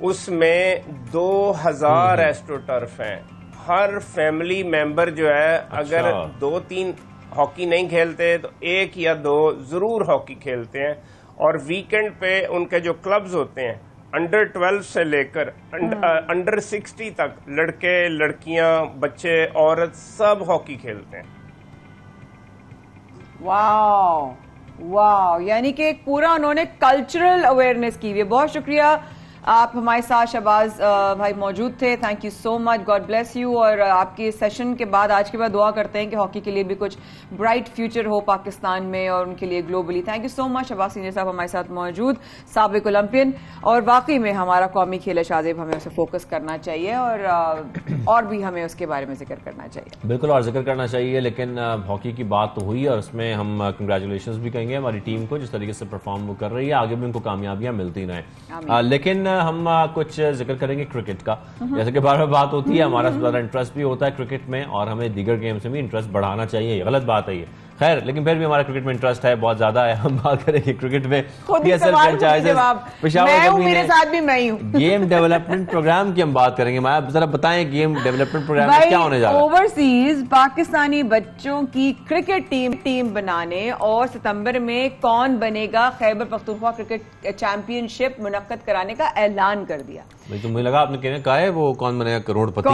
उसमें 2000 एस्ट्रोटर्फ हैं। हर फैमिली मेंबर जो है अगर 2-3 हॉकी नहीं खेलते तो 1 या 2 जरूर हॉकी खेलते हैं, और वीकेंड पे उनके जो क्लब्स होते हैं अंडर 12 से लेकर अंडर 60 तक, लड़के लड़कियां बच्चे औरत सब हॉकी खेलते हैं। वाह, यानी कि एक पूरा उन्होंने कल्चरल अवेयरनेस की हुई है। बहुत शुक्रिया आप हमारे साथ शहबाज भाई मौजूद थे, thank you so much, God bless you. और आपके सेशन के बाद, आज के बाद दुआ करते हैं कि हॉकी के लिए भी कुछ ब्राइट फ्यूचर हो पाकिस्तान में और उनके लिए globally. Thank you so much Shahbaz senior साहब हमारे साथ मौजूद, साबिक ओलंपियन। और वाकई में हमारा कौमी खेल है शाहजेब, हमें उसे फोकस करना चाहिए और भी हमें उसके बारे में जिक्र करना चाहिए। बिल्कुल, और जिक्र करना चाहिए, लेकिन हॉकी की बात तो हुई और उसमें हम कंग्रेचुलेशंस भी कहेंगे हमारी टीम को, जिस तरीके से परफॉर्म वो कर रही है, आगे भी उनको कामयाबियां मिलती रहें। लेकिन हम कुछ जिक्र करेंगे क्रिकेट का, जैसे कि बार बार बात होती है, हमारा ज़्यादा इंटरेस्ट भी होता है क्रिकेट में और हमें दीगर गेम से भी इंटरेस्ट बढ़ाना चाहिए, गलत बात है ये, खैर, लेकिन फिर भी हमारा क्रिकेट में इंटरेस्ट है, बहुत ज्यादा है। हम बात करेंगे क्रिकेट में गेम डेवलपमेंट प्रोग्राम की हम बात करेंगे। माया, जरा बताएं गेम डेवलपमेंट प्रोग्राम में क्या होने जा रहा है? ओवरसीज पाकिस्तानी बच्चों की क्रिकेट टीम बनाने और सितंबर में कौन बनेगा खैबर पख्तूनख्वा क्रिकेट चैंपियनशिप मुनक्कद कराने का ऐलान कर दिया। भाई तो मुझे लगा आपने कहने कहा है वो कौन बनेगा करोड़पति,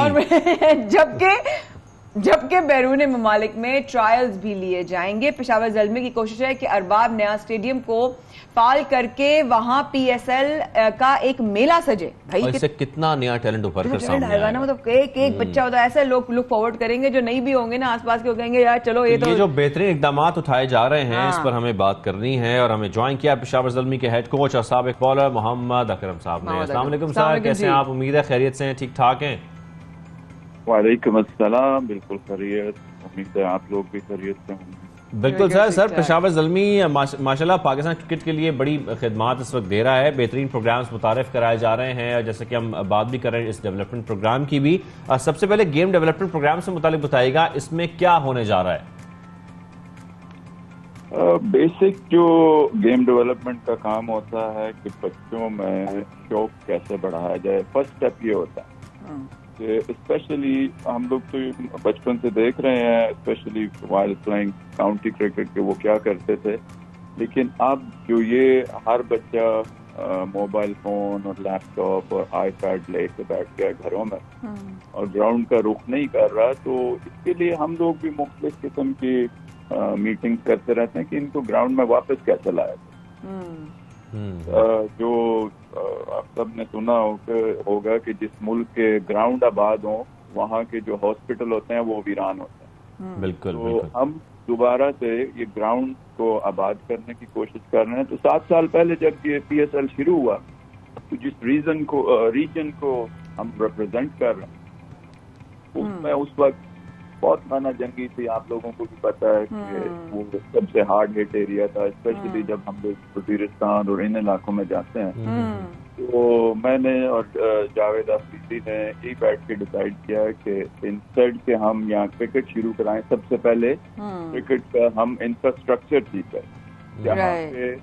जबकि बैरून ममालिक में ट्रायल्स भी लिए जाएंगे। पेशावर ज़ल्मी की कोशिश है कि अरबाब नया स्टेडियम को फाल करके वहां PSL का एक मेला सजे। भाई इससे कितना नया टैलेंट उभर कर सामने आएगा ना, मतलब एक बच्चा होता है, ऐसे लोग लुक फॉरवर्ड करेंगे, जो नहीं भी होंगे ना आसपास के, वो कहेंगे यार चलो ये तो जो बेहतरीन इकदाम उठाए जा रहे हैं, इस पर हमें बात करनी है। और हमें ज्वाइन किया पेशावर ज़ल्मी के हेड कोच और साबिक बॉलर मोहम्मद अकरम साहब ने। अस्सलाम वालेकुम सर, कैसे हैं आप? उम्मीद है खैरियत से हैं, ठीक ठाक हैं? वालेकुम अस्सलाम, बिल्कुल खैरियत, उम्मीद है आप लोग भी खैरियत से होंगे। बिल्कुल सर पेशावर ज़ल्मी माशाल्लाह पाकिस्तान क्रिकेट के लिए बड़ी खिदमात इस वक्त दे रहा है, बेहतरीन प्रोग्राम्स मुतारिफ कराए जा रहे हैं, जैसे कि हम बात भी कर रहे हैं इस डेवलपमेंट प्रोग्राम की भी। सबसे पहले गेम डेवलपमेंट प्रोग्राम से मुतालिक बताइएगा, इसमें क्या होने जा रहा है? बेसिक जो गेम डेवलपमेंट का काम होता है कि बच्चों में शौक कैसे बढ़ाया जाए, फर्स्ट स्टेप ये होता है कि स्पेशली हम लोग तो बचपन से देख रहे हैं, specially while playing county cricket के वो क्या करते थे, लेकिन अब जो ये हर बच्चा मोबाइल फोन और लैपटॉप और आईपैड लेके बैठ गया घरों में और ग्राउंड का रुख नहीं कर रहा, तो इसके लिए हम लोग भी मुख्तलिफ किस्म की मीटिंग करते रहते हैं कि इनको ग्राउंड में वापस कैसे लाया जाए। जो आप सब ने सुना होगा कि जिस मुल्क के ग्राउंड आबाद हो, वहाँ के जो हॉस्पिटल होते हैं वो वीरान होते हैं। बिल्कुल, तो बिल्कुल। हम दोबारा से ये ग्राउंड को आबाद करने की कोशिश कर रहे हैं। तो 7 साल पहले जब ये PSL शुरू हुआ, तो जिस रीजन को हम रिप्रेजेंट कर रहे हैं, उसमें उस वक्त बहुत खाना जंगी थी, आप लोगों को भी पता है कि वो सबसे हार्ड हिट एरिया था, स्पेशली जब हम लोग वजीरिस्तान और इन इलाकों में जाते हैं। तो मैंने और जावेद अफरीदी ने यही बैठ के डिसाइड किया कि इंस्टेड के हम यहाँ क्रिकेट शुरू कराएं, सबसे पहले क्रिकेट का हम इंफ्रास्ट्रक्चर ठीक है, जहाँ पे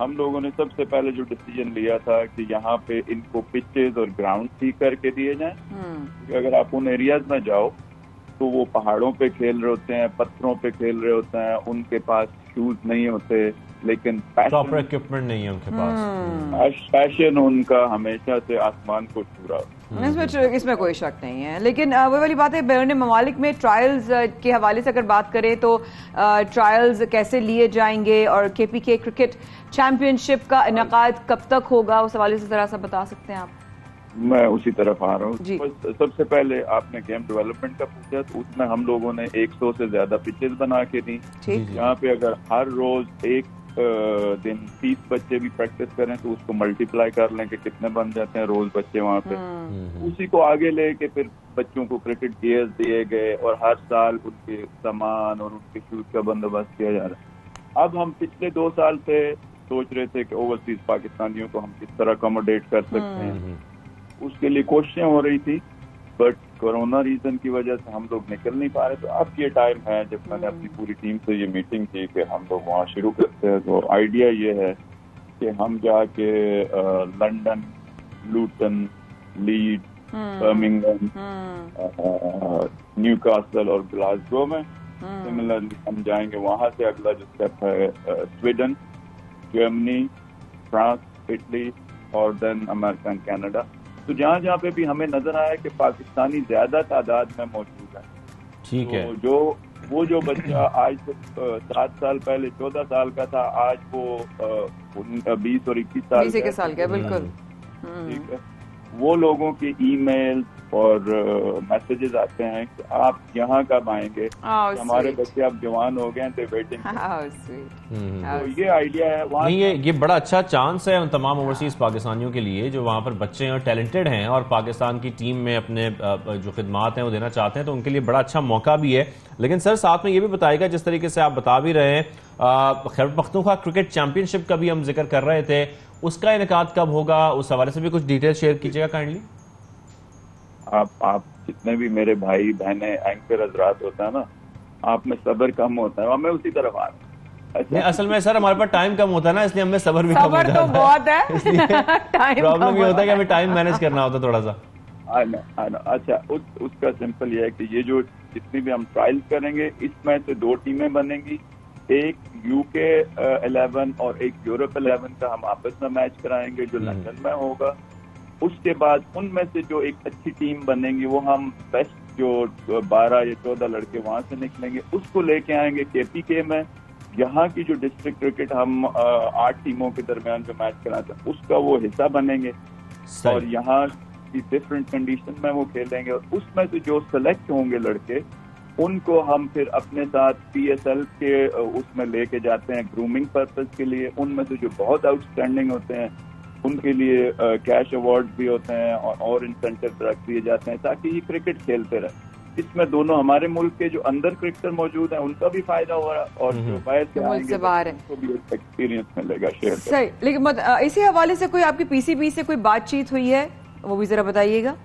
हम लोगों ने सबसे पहले जो डिसीजन लिया था कि यहाँ पे इनको पिचेज और ग्राउंड ठीक करके दिए जाएं। अगर आप उन एरियाज में जाओ तो वो पहाड़ों पे खेल रहे होते हैं, पत्थरों पे खेल रहे होते हैं, उनके पास शूज नहीं होते, लेकिन प्रॉपर इक्विपमेंट नहीं है उनके पास, पैशन उनका हमेशा से आसमान को छू रहा। इसमें कोई शक नहीं है, लेकिन वो वाली बात है, बैरून ममालिक में ट्रायल्स के हवाले से अगर बात करें तो ट्रायल्स कैसे लिए जाएंगे और KPK क्रिकेट चैंपियनशिप का इनेकाद कब तक होगा, उस हवाले से जरा सा बता सकते हैं आप? मैं उसी तरफ आ रहा हूँ। सबसे पहले आपने गेम डेवलपमेंट का पूछा, तो उसमें हम लोगों ने 100 से ज्यादा पिचेस बना के दी, यहाँ पे अगर हर रोज एक दिन 30 बच्चे भी प्रैक्टिस करें तो उसको मल्टीप्लाई कर लें कि कितने बन जाते हैं रोज बच्चे वहाँ पे। उसी को आगे लेके फिर बच्चों को क्रिकेट गियर्स दिए गए और हर साल उनके सामान और उनके शूज का बंदोबस्त किया जा रहा है। अब हम पिछले 2 साल से सोच रहे थे कि ओवरसीज पाकिस्तानियों को हम किस तरह अकोमोडेट कर सकते हैं, उसके लिए कोशिशें हो रही थी, बट कोरोना रीजन की वजह से हम लोग निकल नहीं पा रहे। तो अब ये टाइम है जब मैंने अपनी पूरी टीम से ये मीटिंग की कि हम लोग वहाँ शुरू करते हैं। तो आइडिया ये है कि हम जाके London, Lutan, lead, Birmingham, Newcastle और ग्लासगो में, सिमिलरली हम जाएंगे वहाँ से अगला जो स्टेप है स्वीडन, जर्मनी, फ्रांस, इटली और देन अमेरिका एंड कनाडा। तो जहाँ जहाँ पे भी हमें नजर आया कि पाकिस्तानी ज्यादा तादाद में मौजूद है, ठीक है, वो जो बच्चा आज 7 साल पहले 14 साल का था, आज वो 20 और 21 साल का है। बिल्कुल। ठीक है, वो लोगों के ईमेल और मैसेजेस आते हैं कि आप यहाँ कब आएंगे, हमारे बच्चे अब जवान हो गए हैं, तो वेटिंग। तो ये आइडिया है वहाँ। नहीं, ये बड़ा अच्छा चांस है उन तमाम ओवरसीज पाकिस्तानियों के लिए जो वहाँ पर बच्चे हैं और टैलेंटेड हैं और पाकिस्तान की टीम में अपने जो खिदमात हैं वो देना चाहते हैं, तो उनके लिए बड़ा अच्छा मौका भी है। लेकिन सर साथ में ये भी बताएगा, जिस तरीके से आप बता भी रहे हैं, खैबर पख्तूनख्वा क्रिकेट चैंपियनशिप का भी हम जिक्र कर रहे थे, उसका इनेकाद कब होगा, उस हवाले से भी कुछ डिटेल शेयर कीजिएगा काइंडली। आप जितने भी मेरे भाई बहने एंकर हजरात होता है ना, आप में सब्र कम होता है और मैं उसी तरफ आ रहा हूँ। नहीं, असल में सर हमारे पास टाइम कम होता है ना, इसलिए हमें सब्र भी कम होता है। तो बहुत है प्रॉब्लम ये होता है कि हमें टाइम मैनेज करना होता है थोड़ा सा। अच्छा, उसका सिंपल ये है कि ये जो जितनी भी हम ट्रायल्स करेंगे, इसमें से 2 टीमें बनेंगी, एक UK 11 और एक यूरोप 11 का हम आपस में मैच कराएंगे जो लंदन में होगा। उसके बाद उनमें से जो एक अच्छी टीम बनेंगी वो हम बेस्ट जो 12 या 14 लड़के वहां से निकलेंगे उसको लेके आएंगे KPK में। यहाँ की जो डिस्ट्रिक्ट क्रिकेट हम 8 टीमों के दरमियान जो मैच कराते हैं उसका वो हिस्सा बनेंगे और यहाँ की डिफरेंट कंडीशन में वो खेलेंगे और उसमें से जो सेलेक्ट होंगे लड़के उनको हम फिर अपने साथ PSL के उसमें लेके जाते हैं ग्रूमिंग पर्पज के लिए। उनमें से जो बहुत आउटस्टैंडिंग होते हैं उनके लिए कैश अवार्ड भी होते हैं और इंसेंटिव रख दिए जाते हैं ताकि ये क्रिकेट खेलते रहे। इसमें दोनों हमारे मुल्क के जो अंदर क्रिकेटर मौजूद हैं उनका भी फायदा हो रहा है और जो बाहर से आएंगे उनको भी एक्सपीरियंस मिलेगा शेयर। सही, लेकिन इसी हवाले से कोई आपकी PCB से कोई बातचीत हुई है, वो भी जरा बताइएगा।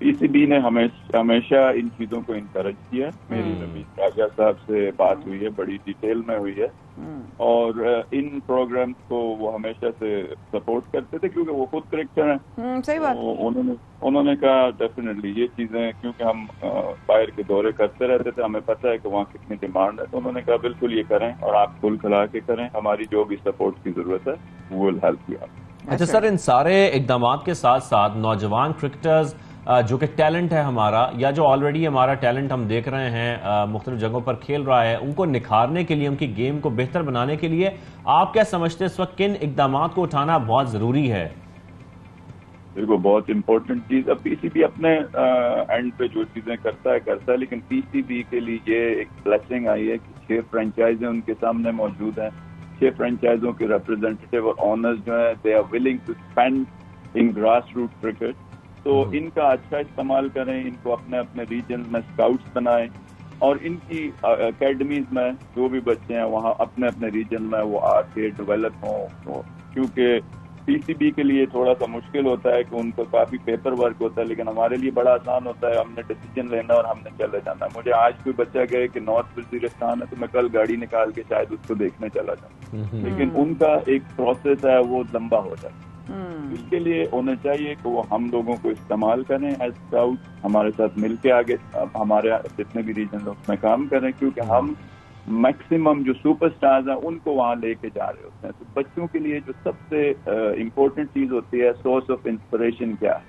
PCB ने हमेशा इन चीजों को इनकरेज किया। मेरी रमीज राजा साहब से बात हुई है, बड़ी डिटेल में हुई है और इन प्रोग्राम्स को वो हमेशा से सपोर्ट करते थे क्योंकि वो खुद क्रिकेटर हैं। सही बात। तो उन्होंने कहा डेफिनेटली ये चीजें, क्योंकि हम बाहर के दौरे करते रहते थे, हमें पता है कि वहाँ कितनी डिमांड है, तो उन्होंने कहा बिल्कुल ये करें और आप खुल खिला के करें, हमारी जो भी सपोर्ट की जरूरत है वो विल हेल्प यू आउट। अच्छा सर, इन सारे इकदाम के साथ साथ नौजवान क्रिकेटर्स जो कि टैलेंट है हमारा या जो ऑलरेडी हमारा टैलेंट हम देख रहे हैं मुख्तलिफ जगहों पर खेल रहा है, उनको निखारने के लिए, उनकी गेम को बेहतर बनाने के लिए आप क्या समझते हैं इस वक्त किन इकदाम को उठाना बहुत जरूरी है? देखो, बहुत इंपॉर्टेंट चीज, अब PCB अपने एंड पे जो चीजें करता है, लेकिन PCB के लिए ये एक ब्लेसिंग आई है कि 6 फ्रेंचाइजें उनके सामने मौजूद हैं। 6 फ्रेंचाइजों के रिप्रेजेंटेटिव और ऑनर्स जो है they are willing to spend in grass root cricket. तो इनका अच्छा इस्तेमाल करें, इनको अपने अपने रीजन में स्काउट्स बनाएं और इनकी एकेडमीज में जो भी बच्चे हैं वहाँ अपने अपने रीजन में वो आके डेवलप हों। तो क्योंकि PCB के लिए थोड़ा सा मुश्किल होता है कि उनको काफी पेपर वर्क होता है, लेकिन हमारे लिए बड़ा आसान होता है, हमने डिसीजन लेना और हमने चले जाना। मुझे आज कोई बच्चा कहे कि नॉर्थ वजीरिस्तान है तो मैं कल गाड़ी निकाल के शायद उसको देखने चला जाऊँ, लेकिन उनका एक प्रोसेस है वो लंबा हो जाता है। इसके लिए होना चाहिए कि वो हम लोगों को इस्तेमाल करें एज स्काउट, हमारे साथ मिलके आगे हमारे जितने भी रीजन है उसमें काम करें, क्योंकि हम मैक्सिमम जो सुपरस्टार्स हैं उनको वहाँ लेके जा रहे होते हैं। तो बच्चों के लिए जो सबसे इम्पोर्टेंट चीज होती है सोर्स ऑफ इंस्पिरेशन क्या है,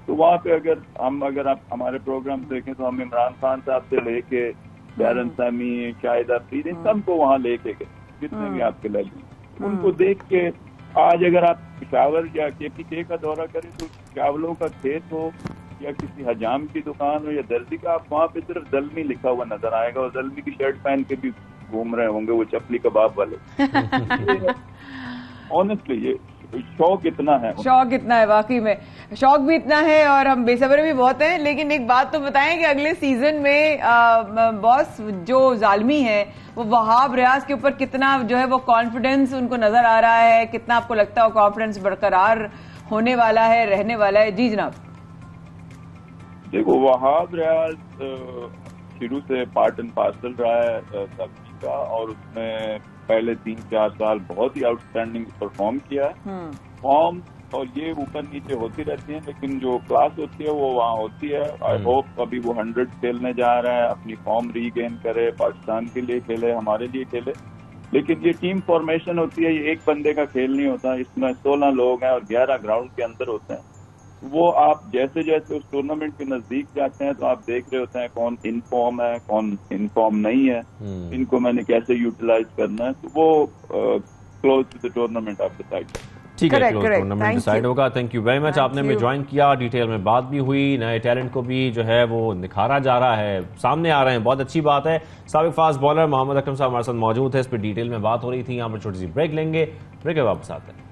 तो वहाँ पे अगर आप हमारे प्रोग्राम देखें तो हम इमरान खान साहब से लेके बैरन सामी, शाहिद अफरीद, इन सबको वहाँ लेके गए, जितने भी आपके लगे उनको देख के। आज अगर आप पिशावर या KPK का दौरा करें तो चावलों का खेत हो या किसी हजाम की दुकान हो या दर्जी का, आप वहाँ पे सिर्फ जल्मी लिखा हुआ नजर आएगा और जल्मी की शर्ट पहन के भी घूम रहे होंगे वो चपली कबाब वाले। ऑनेस्टली ये शौक इतना है वाकई में शौक भी इतना है और हम बेसब्र भी बहुत हैं। लेकिन एक बात तो बताएं कि अगले सीजन में बॉस जो जालमी है वो वहाब रियाज के ऊपर कितना जो है वो कॉन्फिडेंस उनको नजर आ रहा है, कितना आपको लगता है वो कॉन्फिडेंस बरकरार होने वाला है, रहने वाला है? जी जनाब। देखो, वहाब रियाज शुरू से पार्ट एंड पार्सल रहा है सब्जी का और उसने पहले 3-4 साल बहुत ही आउटस्टैंडिंग परफॉर्म किया है। फॉर्म और ये ऊपर नीचे होती रहती है, लेकिन जो क्लास होती है वो वहाँ होती है। आई होप अभी वो 100 खेलने जा रहा है, अपनी फॉर्म रीगेन करे, पाकिस्तान के लिए खेले, हमारे लिए खेले। लेकिन ये टीम फॉर्मेशन होती है, ये एक बंदे का खेल नहीं होता, इसमें 16 लोग हैं और 11 ग्राउंड के अंदर होते हैं। वो आप जैसे जैसे उस टूर्नामेंट के नजदीक जाते हैं तो आप देख रहे होते हैं कौन इन फॉर्म है, कौन इन फॉर्म नहीं है, इनको मैंने कैसे यूटिलाइज करना है। तो वो क्लोज टू द टूर्नामेंट आप डिसाइड। ठीक है, Correct, correct. Tournament Thank decide you. होगा। Thank you very much, Thank आपने हमें you. ज्वाइन किया, डिटेल में बात भी हुई, नए टैलेंट को भी जो है वो निखारा जा रहा है, सामने आ रहे हैं, बहुत अच्छी बात है। साबिक फास्ट बॉलर मोहम्मद अकरम साहब हमारे साथ मौजूद है, इस पर डिटेल में बात हो रही थी। यहाँ पर छोटी सी ब्रेक लेंगे, ब्रेक के वापस आते हैं।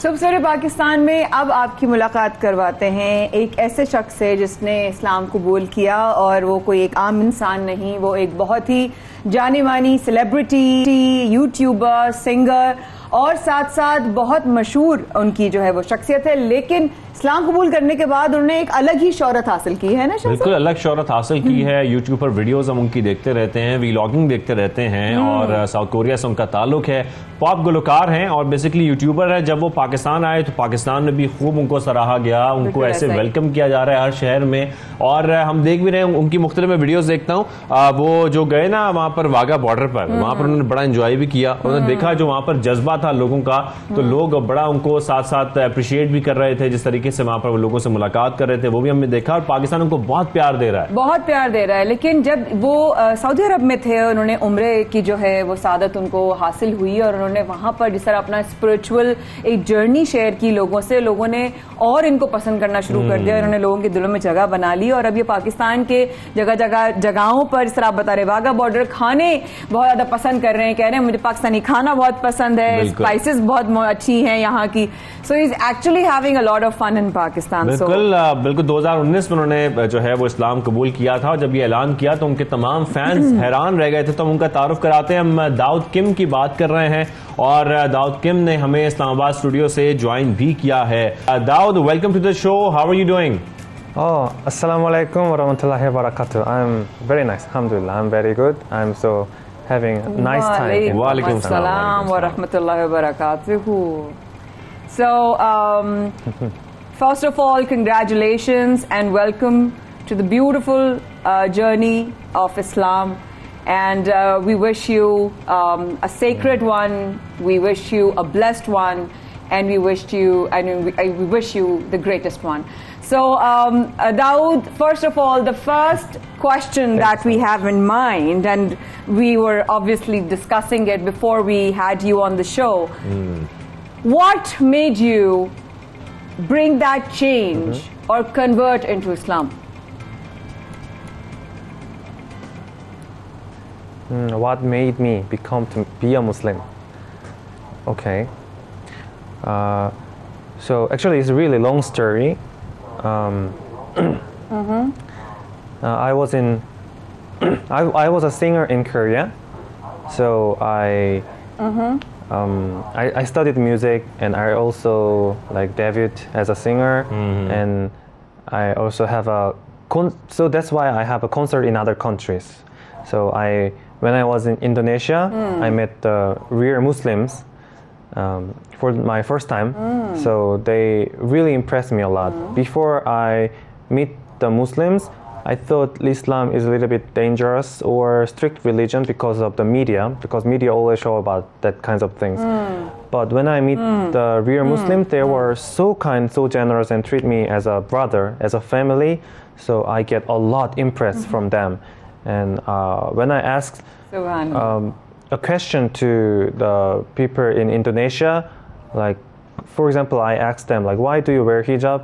सबसरे पाकिस्तान में अब आपकी मुलाकात करवाते हैं एक ऐसे शख्स से जिसने इस्लाम कबूल किया, और वो कोई एक आम इंसान नहीं, वो एक बहुत ही जानी मानी सेलिब्रिटी, यूट्यूबर, सिंगर और साथ साथ बहुत मशहूर उनकी जो है वो शख्सियत है। लेकिन इस्लाम कबूल करने के बाद उन्होंने एक अलग ही शोहरत हासिल की है ना। बिल्कुल अलग शोहरत हासिल की है। यूट्यूब पर वीडियोस हम उनकी देखते रहते हैं, व्लॉगिंग देखते रहते हैं, और साउथ कोरिया से उनका ताल्लुक है। पॉप गुलकार हैं और बेसिकली यूट्यूबर है। जब वो पाकिस्तान आए तो पाकिस्तान में भी खूब उनको सराहा गया, उनको ऐसे वेलकम किया जा रहा है हर शहर में। और हम देख भी रहे हैं, उनकी मुख्तलिफ वीडियोस देखता हूँ, वो जो गए ना वहाँ पर वाघा बॉर्डर पर, वहाँ पर उन्होंने बड़ा एंजॉय भी किया। उन्होंने देखा जो वहाँ पर जज्बा था लोगों का, तो लोग बड़ा उनको साथ साथ अप्रिशिएट भी कर रहे थे। जिस तरीके से वहाँ पर वो लोगों से मुलाकात कर रहे थे वो भी हमने देखा, और पाकिस्तान उनको बहुत प्यार दे रहा है, बहुत प्यार दे रहा है। लेकिन जब वो सऊदी अरब में थे, उन्होंने उम्रे की जो है वो सादत उनको हासिल हुई, और उन्होंने वहां पर जिस तरह अपना स्पिरिचुअल एक जर्नी शेयर की लोगों से, लोगों ने और इनको पसंद करना शुरू कर दिया। उन्होंने लोगों के दिलों में जगह बना ली, और अब ये पाकिस्तान के जगहों पर इस तरह आप बता रहे, वाघा बॉर्डर खाने बहुत ज्यादा पसंद कर रहे हैं, कह रहे हैं मुझे पाकिस्तानी खाना बहुत पसंद है, स्पाइसेस बहुत अच्छी हैं यहाँ की। So he is actually having a lot of fun in Pakistan. बिल्कुल 2019 में उन्होंने जो है वो इस्लाम कबूल किया था। जब ये ऐलान किया तो उनके तमाम फैंस हैरान रह गए थे। तो हम उनका तारुफ कराते हैं। हम दाऊद किम की बात कर रहे हैं, और दाऊद किम ने हमें इस्लामाबाद स्टूडियो से ज्वाइन भी किया है। Dawood, welcome to the show, how are you doing? Assalamu alaikum wa rahmatullahi wa barakatuh. I'm very nice, alhamdulillah. I'm very good. I'm so having a nice time. Wa alaikum assalam wa rahmatullahi wa barakatuh. So, first of all, congratulations and welcome to the beautiful journey of Islam. And we wish you a sacred one. We wish you a blessed one, and we wish you the greatest one. So, Dawood, first of all, the first question that we have in mind, and we were obviously discussing it before we had you on the show. What made you bring that change or convert into Islam? What made me be a Muslim? Okay. So actually, it's a really long story. I was I was a singer in Korea, so I studied music, and I also like debuted as a singer, and I also have so that's why I have a concert in other countries. So when I was in Indonesia, I met the real Muslims for my first time. So they really impressed me a lot. Before I meet the Muslims, I thought Islam is a little bit dangerous or strict religion because of the media, because media always show about that kinds of things. But when I meet the real Muslims, they were so kind, so generous, and treat me as a brother, as a family. So I get a lot impressed from them. And when I asked a question to the people in Indonesia, like, for example, I asked them, like, why do you wear hijab?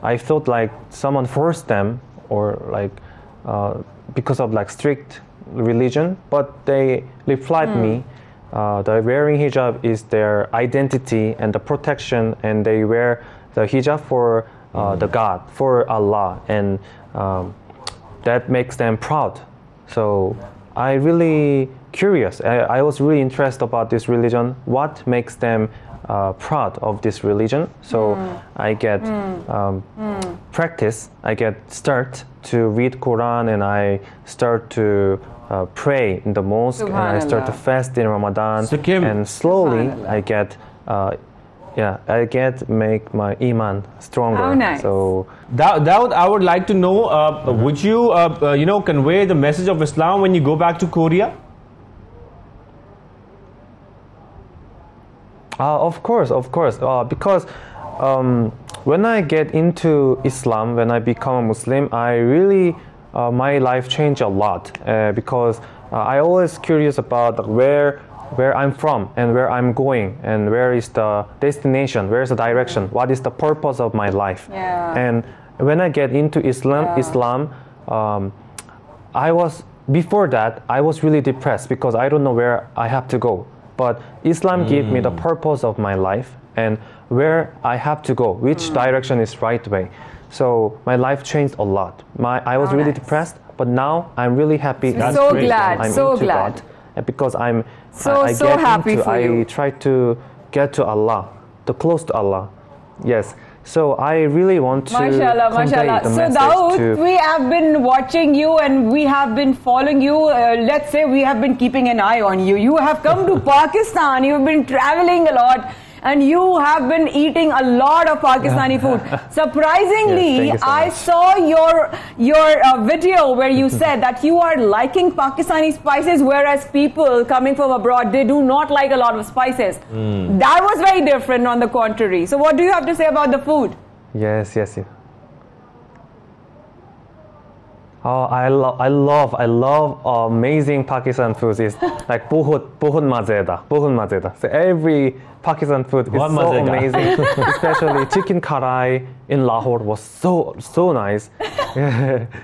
I felt like someone forced them, or like because of like strict religion. But they replied me, the wearing hijab is their identity and the protection, and they wear the hijab for the God, for Allah, and that makes them proud. So I really curious. I was really interested about this religion. What makes them proud of this religion? So I get practice. I get start to read Quran, and I start to pray in the mosque, and I start to fast in Ramadan. So Kim, and slowly I get yeah, I get make my iman stronger. How nice. So Daud, I would like to know, would you, convey the message of Islam when you go back to Korea? Of course, because when I get into Islam, when I become a Muslim, I really, my life changed a lot because I always curious about where I'm from and where I'm going and where is the destination, where is the direction, what is the purpose of my life. Yeah. And when I get into Islam, I was, before that, I was really depressed because I don't know where I have to go. But Islam gave me the purpose of my life and where I have to go, which direction is right way. So my life changed a lot. I was really depressed, but now I'm really happy. I'm so glad, I'm so into glad. God, and because I'm so happy for you. I try to get to Allah, to close to Allah. Yes. So I really want to Mashallah, convey mashallah. the So message Daud, to we have been watching you and we have been following you. Let's say we have been keeping an eye on you. You have come to Pakistan. You've been traveling a lot. And you have been eating a lot of Pakistani food. Surprisingly, Yes, thank you so I much. saw your video where you said that you are liking Pakistani spices, whereas people coming from abroad, they do not like a lot of spices. That was very different on the contrary. So what do you have to say about the food? Yes. Oh, I love amazing Pakistan food. It's like बहुत मजेदार. So every Pakistan food is बहुत so मजेदार. amazing. Especially chicken karai in Lahore was so nice.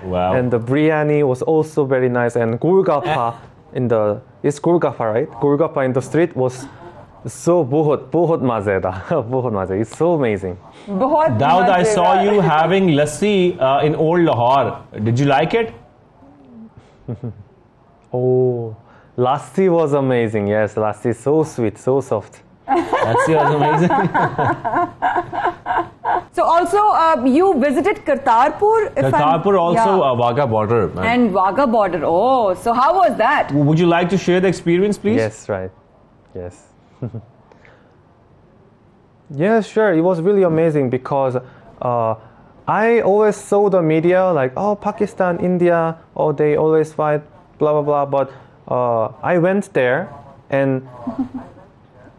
Wow. And the biryani was also very nice. And Golgappa it's Golgappa, right? Golgappa in the street was so बहुत मजेदार. बहुत मजेदार. It's so amazing. बहुत Daud, I saw मजेदार। you having lassi in Old Lahore. Did you like it? Oh, lassi was amazing. Yes, lassi is so sweet, so soft. Lassi was amazing. So also you visited Kartarpur. Kartarpur also Wagah border. And Wagah border. Oh, so how was that? Would you like to share the experience, please? Yes, right. Yes. Yeah, sure. It was really amazing because I always saw the media like, oh, Pakistan, India, oh, they always fight, blah, blah, blah. But I went there and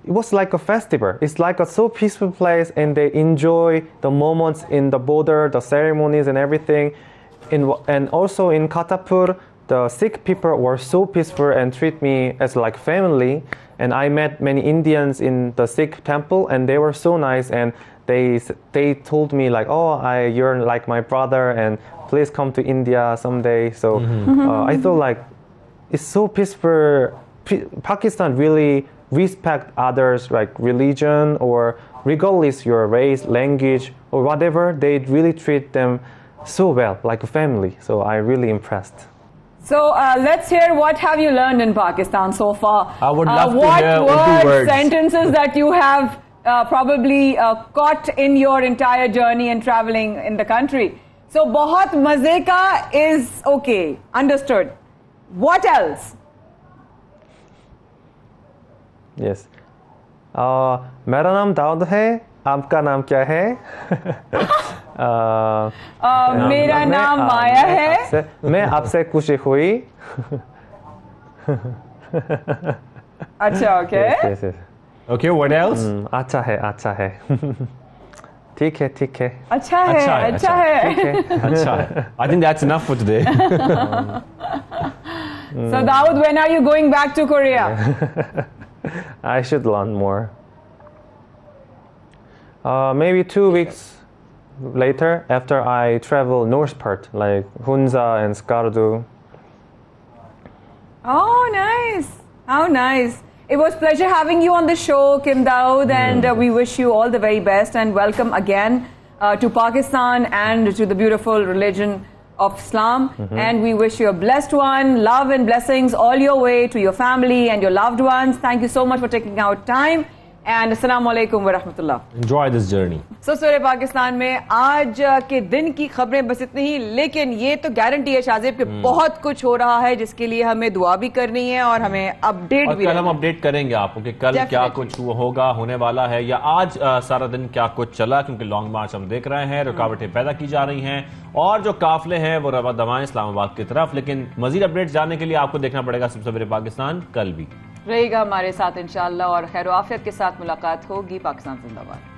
it was like a festival. It's like a so peaceful place and they enjoy the moments in the border, the ceremonies and everything. And also in Kartarpur, the Sikh people were so peaceful and treat me as like family. And I met many Indians in the Sikh temple, and they were so nice. And they told me like, oh, you're like my brother, and please come to India someday. So I thought like it's so peaceful. Pakistan really respect others like religion or regardless your race, language or whatever. They really treat them so well, like a family. So I really impressed. So let's hear what have you learned in Pakistan so far. I would love to what hear Urdu words. sentences that you have probably caught in your entire journey and traveling in the country. So bahut maze ka is okay, understood. What else? Yes. मेरा नाम दाऊद है. आपका नाम क्या है? मेरा नाम माया है. मैं आपसे खुशी हुई. अच्छा, okay. Yes. Okay, what else? अच्छा है. ठीक है. अच्छा है. अच्छा है. I think that's enough for today. So Daud, when are you going back to Korea? I should learn more. Maybe 2 weeks later, after I travel north part, like Hunza and Skardu. Oh, nice. How nice. It was a pleasure having you on the show, Kim Daud, and we wish you all the very best and welcome again to Pakistan and to the beautiful religion of Islam. And we wish you a blessed one, love and blessings all your way to your family and your loved ones. Thank you so much for taking out time. And अस्सलाम वालेकुम व रहमतुल्लाह। Enjoy this journey. सवेरे पाकिस्तान में आज के दिन की खबरें बस इतनी ही, लेकिन ये तो गारंटी है शाहजेब के बहुत कुछ हो रहा है जिसके लिए हमें दुआ भी करनी है और हमें अपडेट भी। कल हम अपडेट करेंगे आपको कि कल क्या कुछ होगा, होने वाला है, या आज सारा दिन क्या कुछ चला, क्योंकि लॉन्ग मार्च हम देख रहे हैं, रुकावटें पैदा की जा रही हैं और जो काफिले हैं वो रवा दवाएं इस्लामाबाद की तरफ। लेकिन मजीद अपडेट जानने के लिए आपको देखना पड़ेगा सब सवेरे पाकिस्तान कल भी रहेगा हमारे साथ इंशाअल्लाह, और खैर आफियत के साथ मुलाकात होगी। पाकिस्तान जिंदाबाद।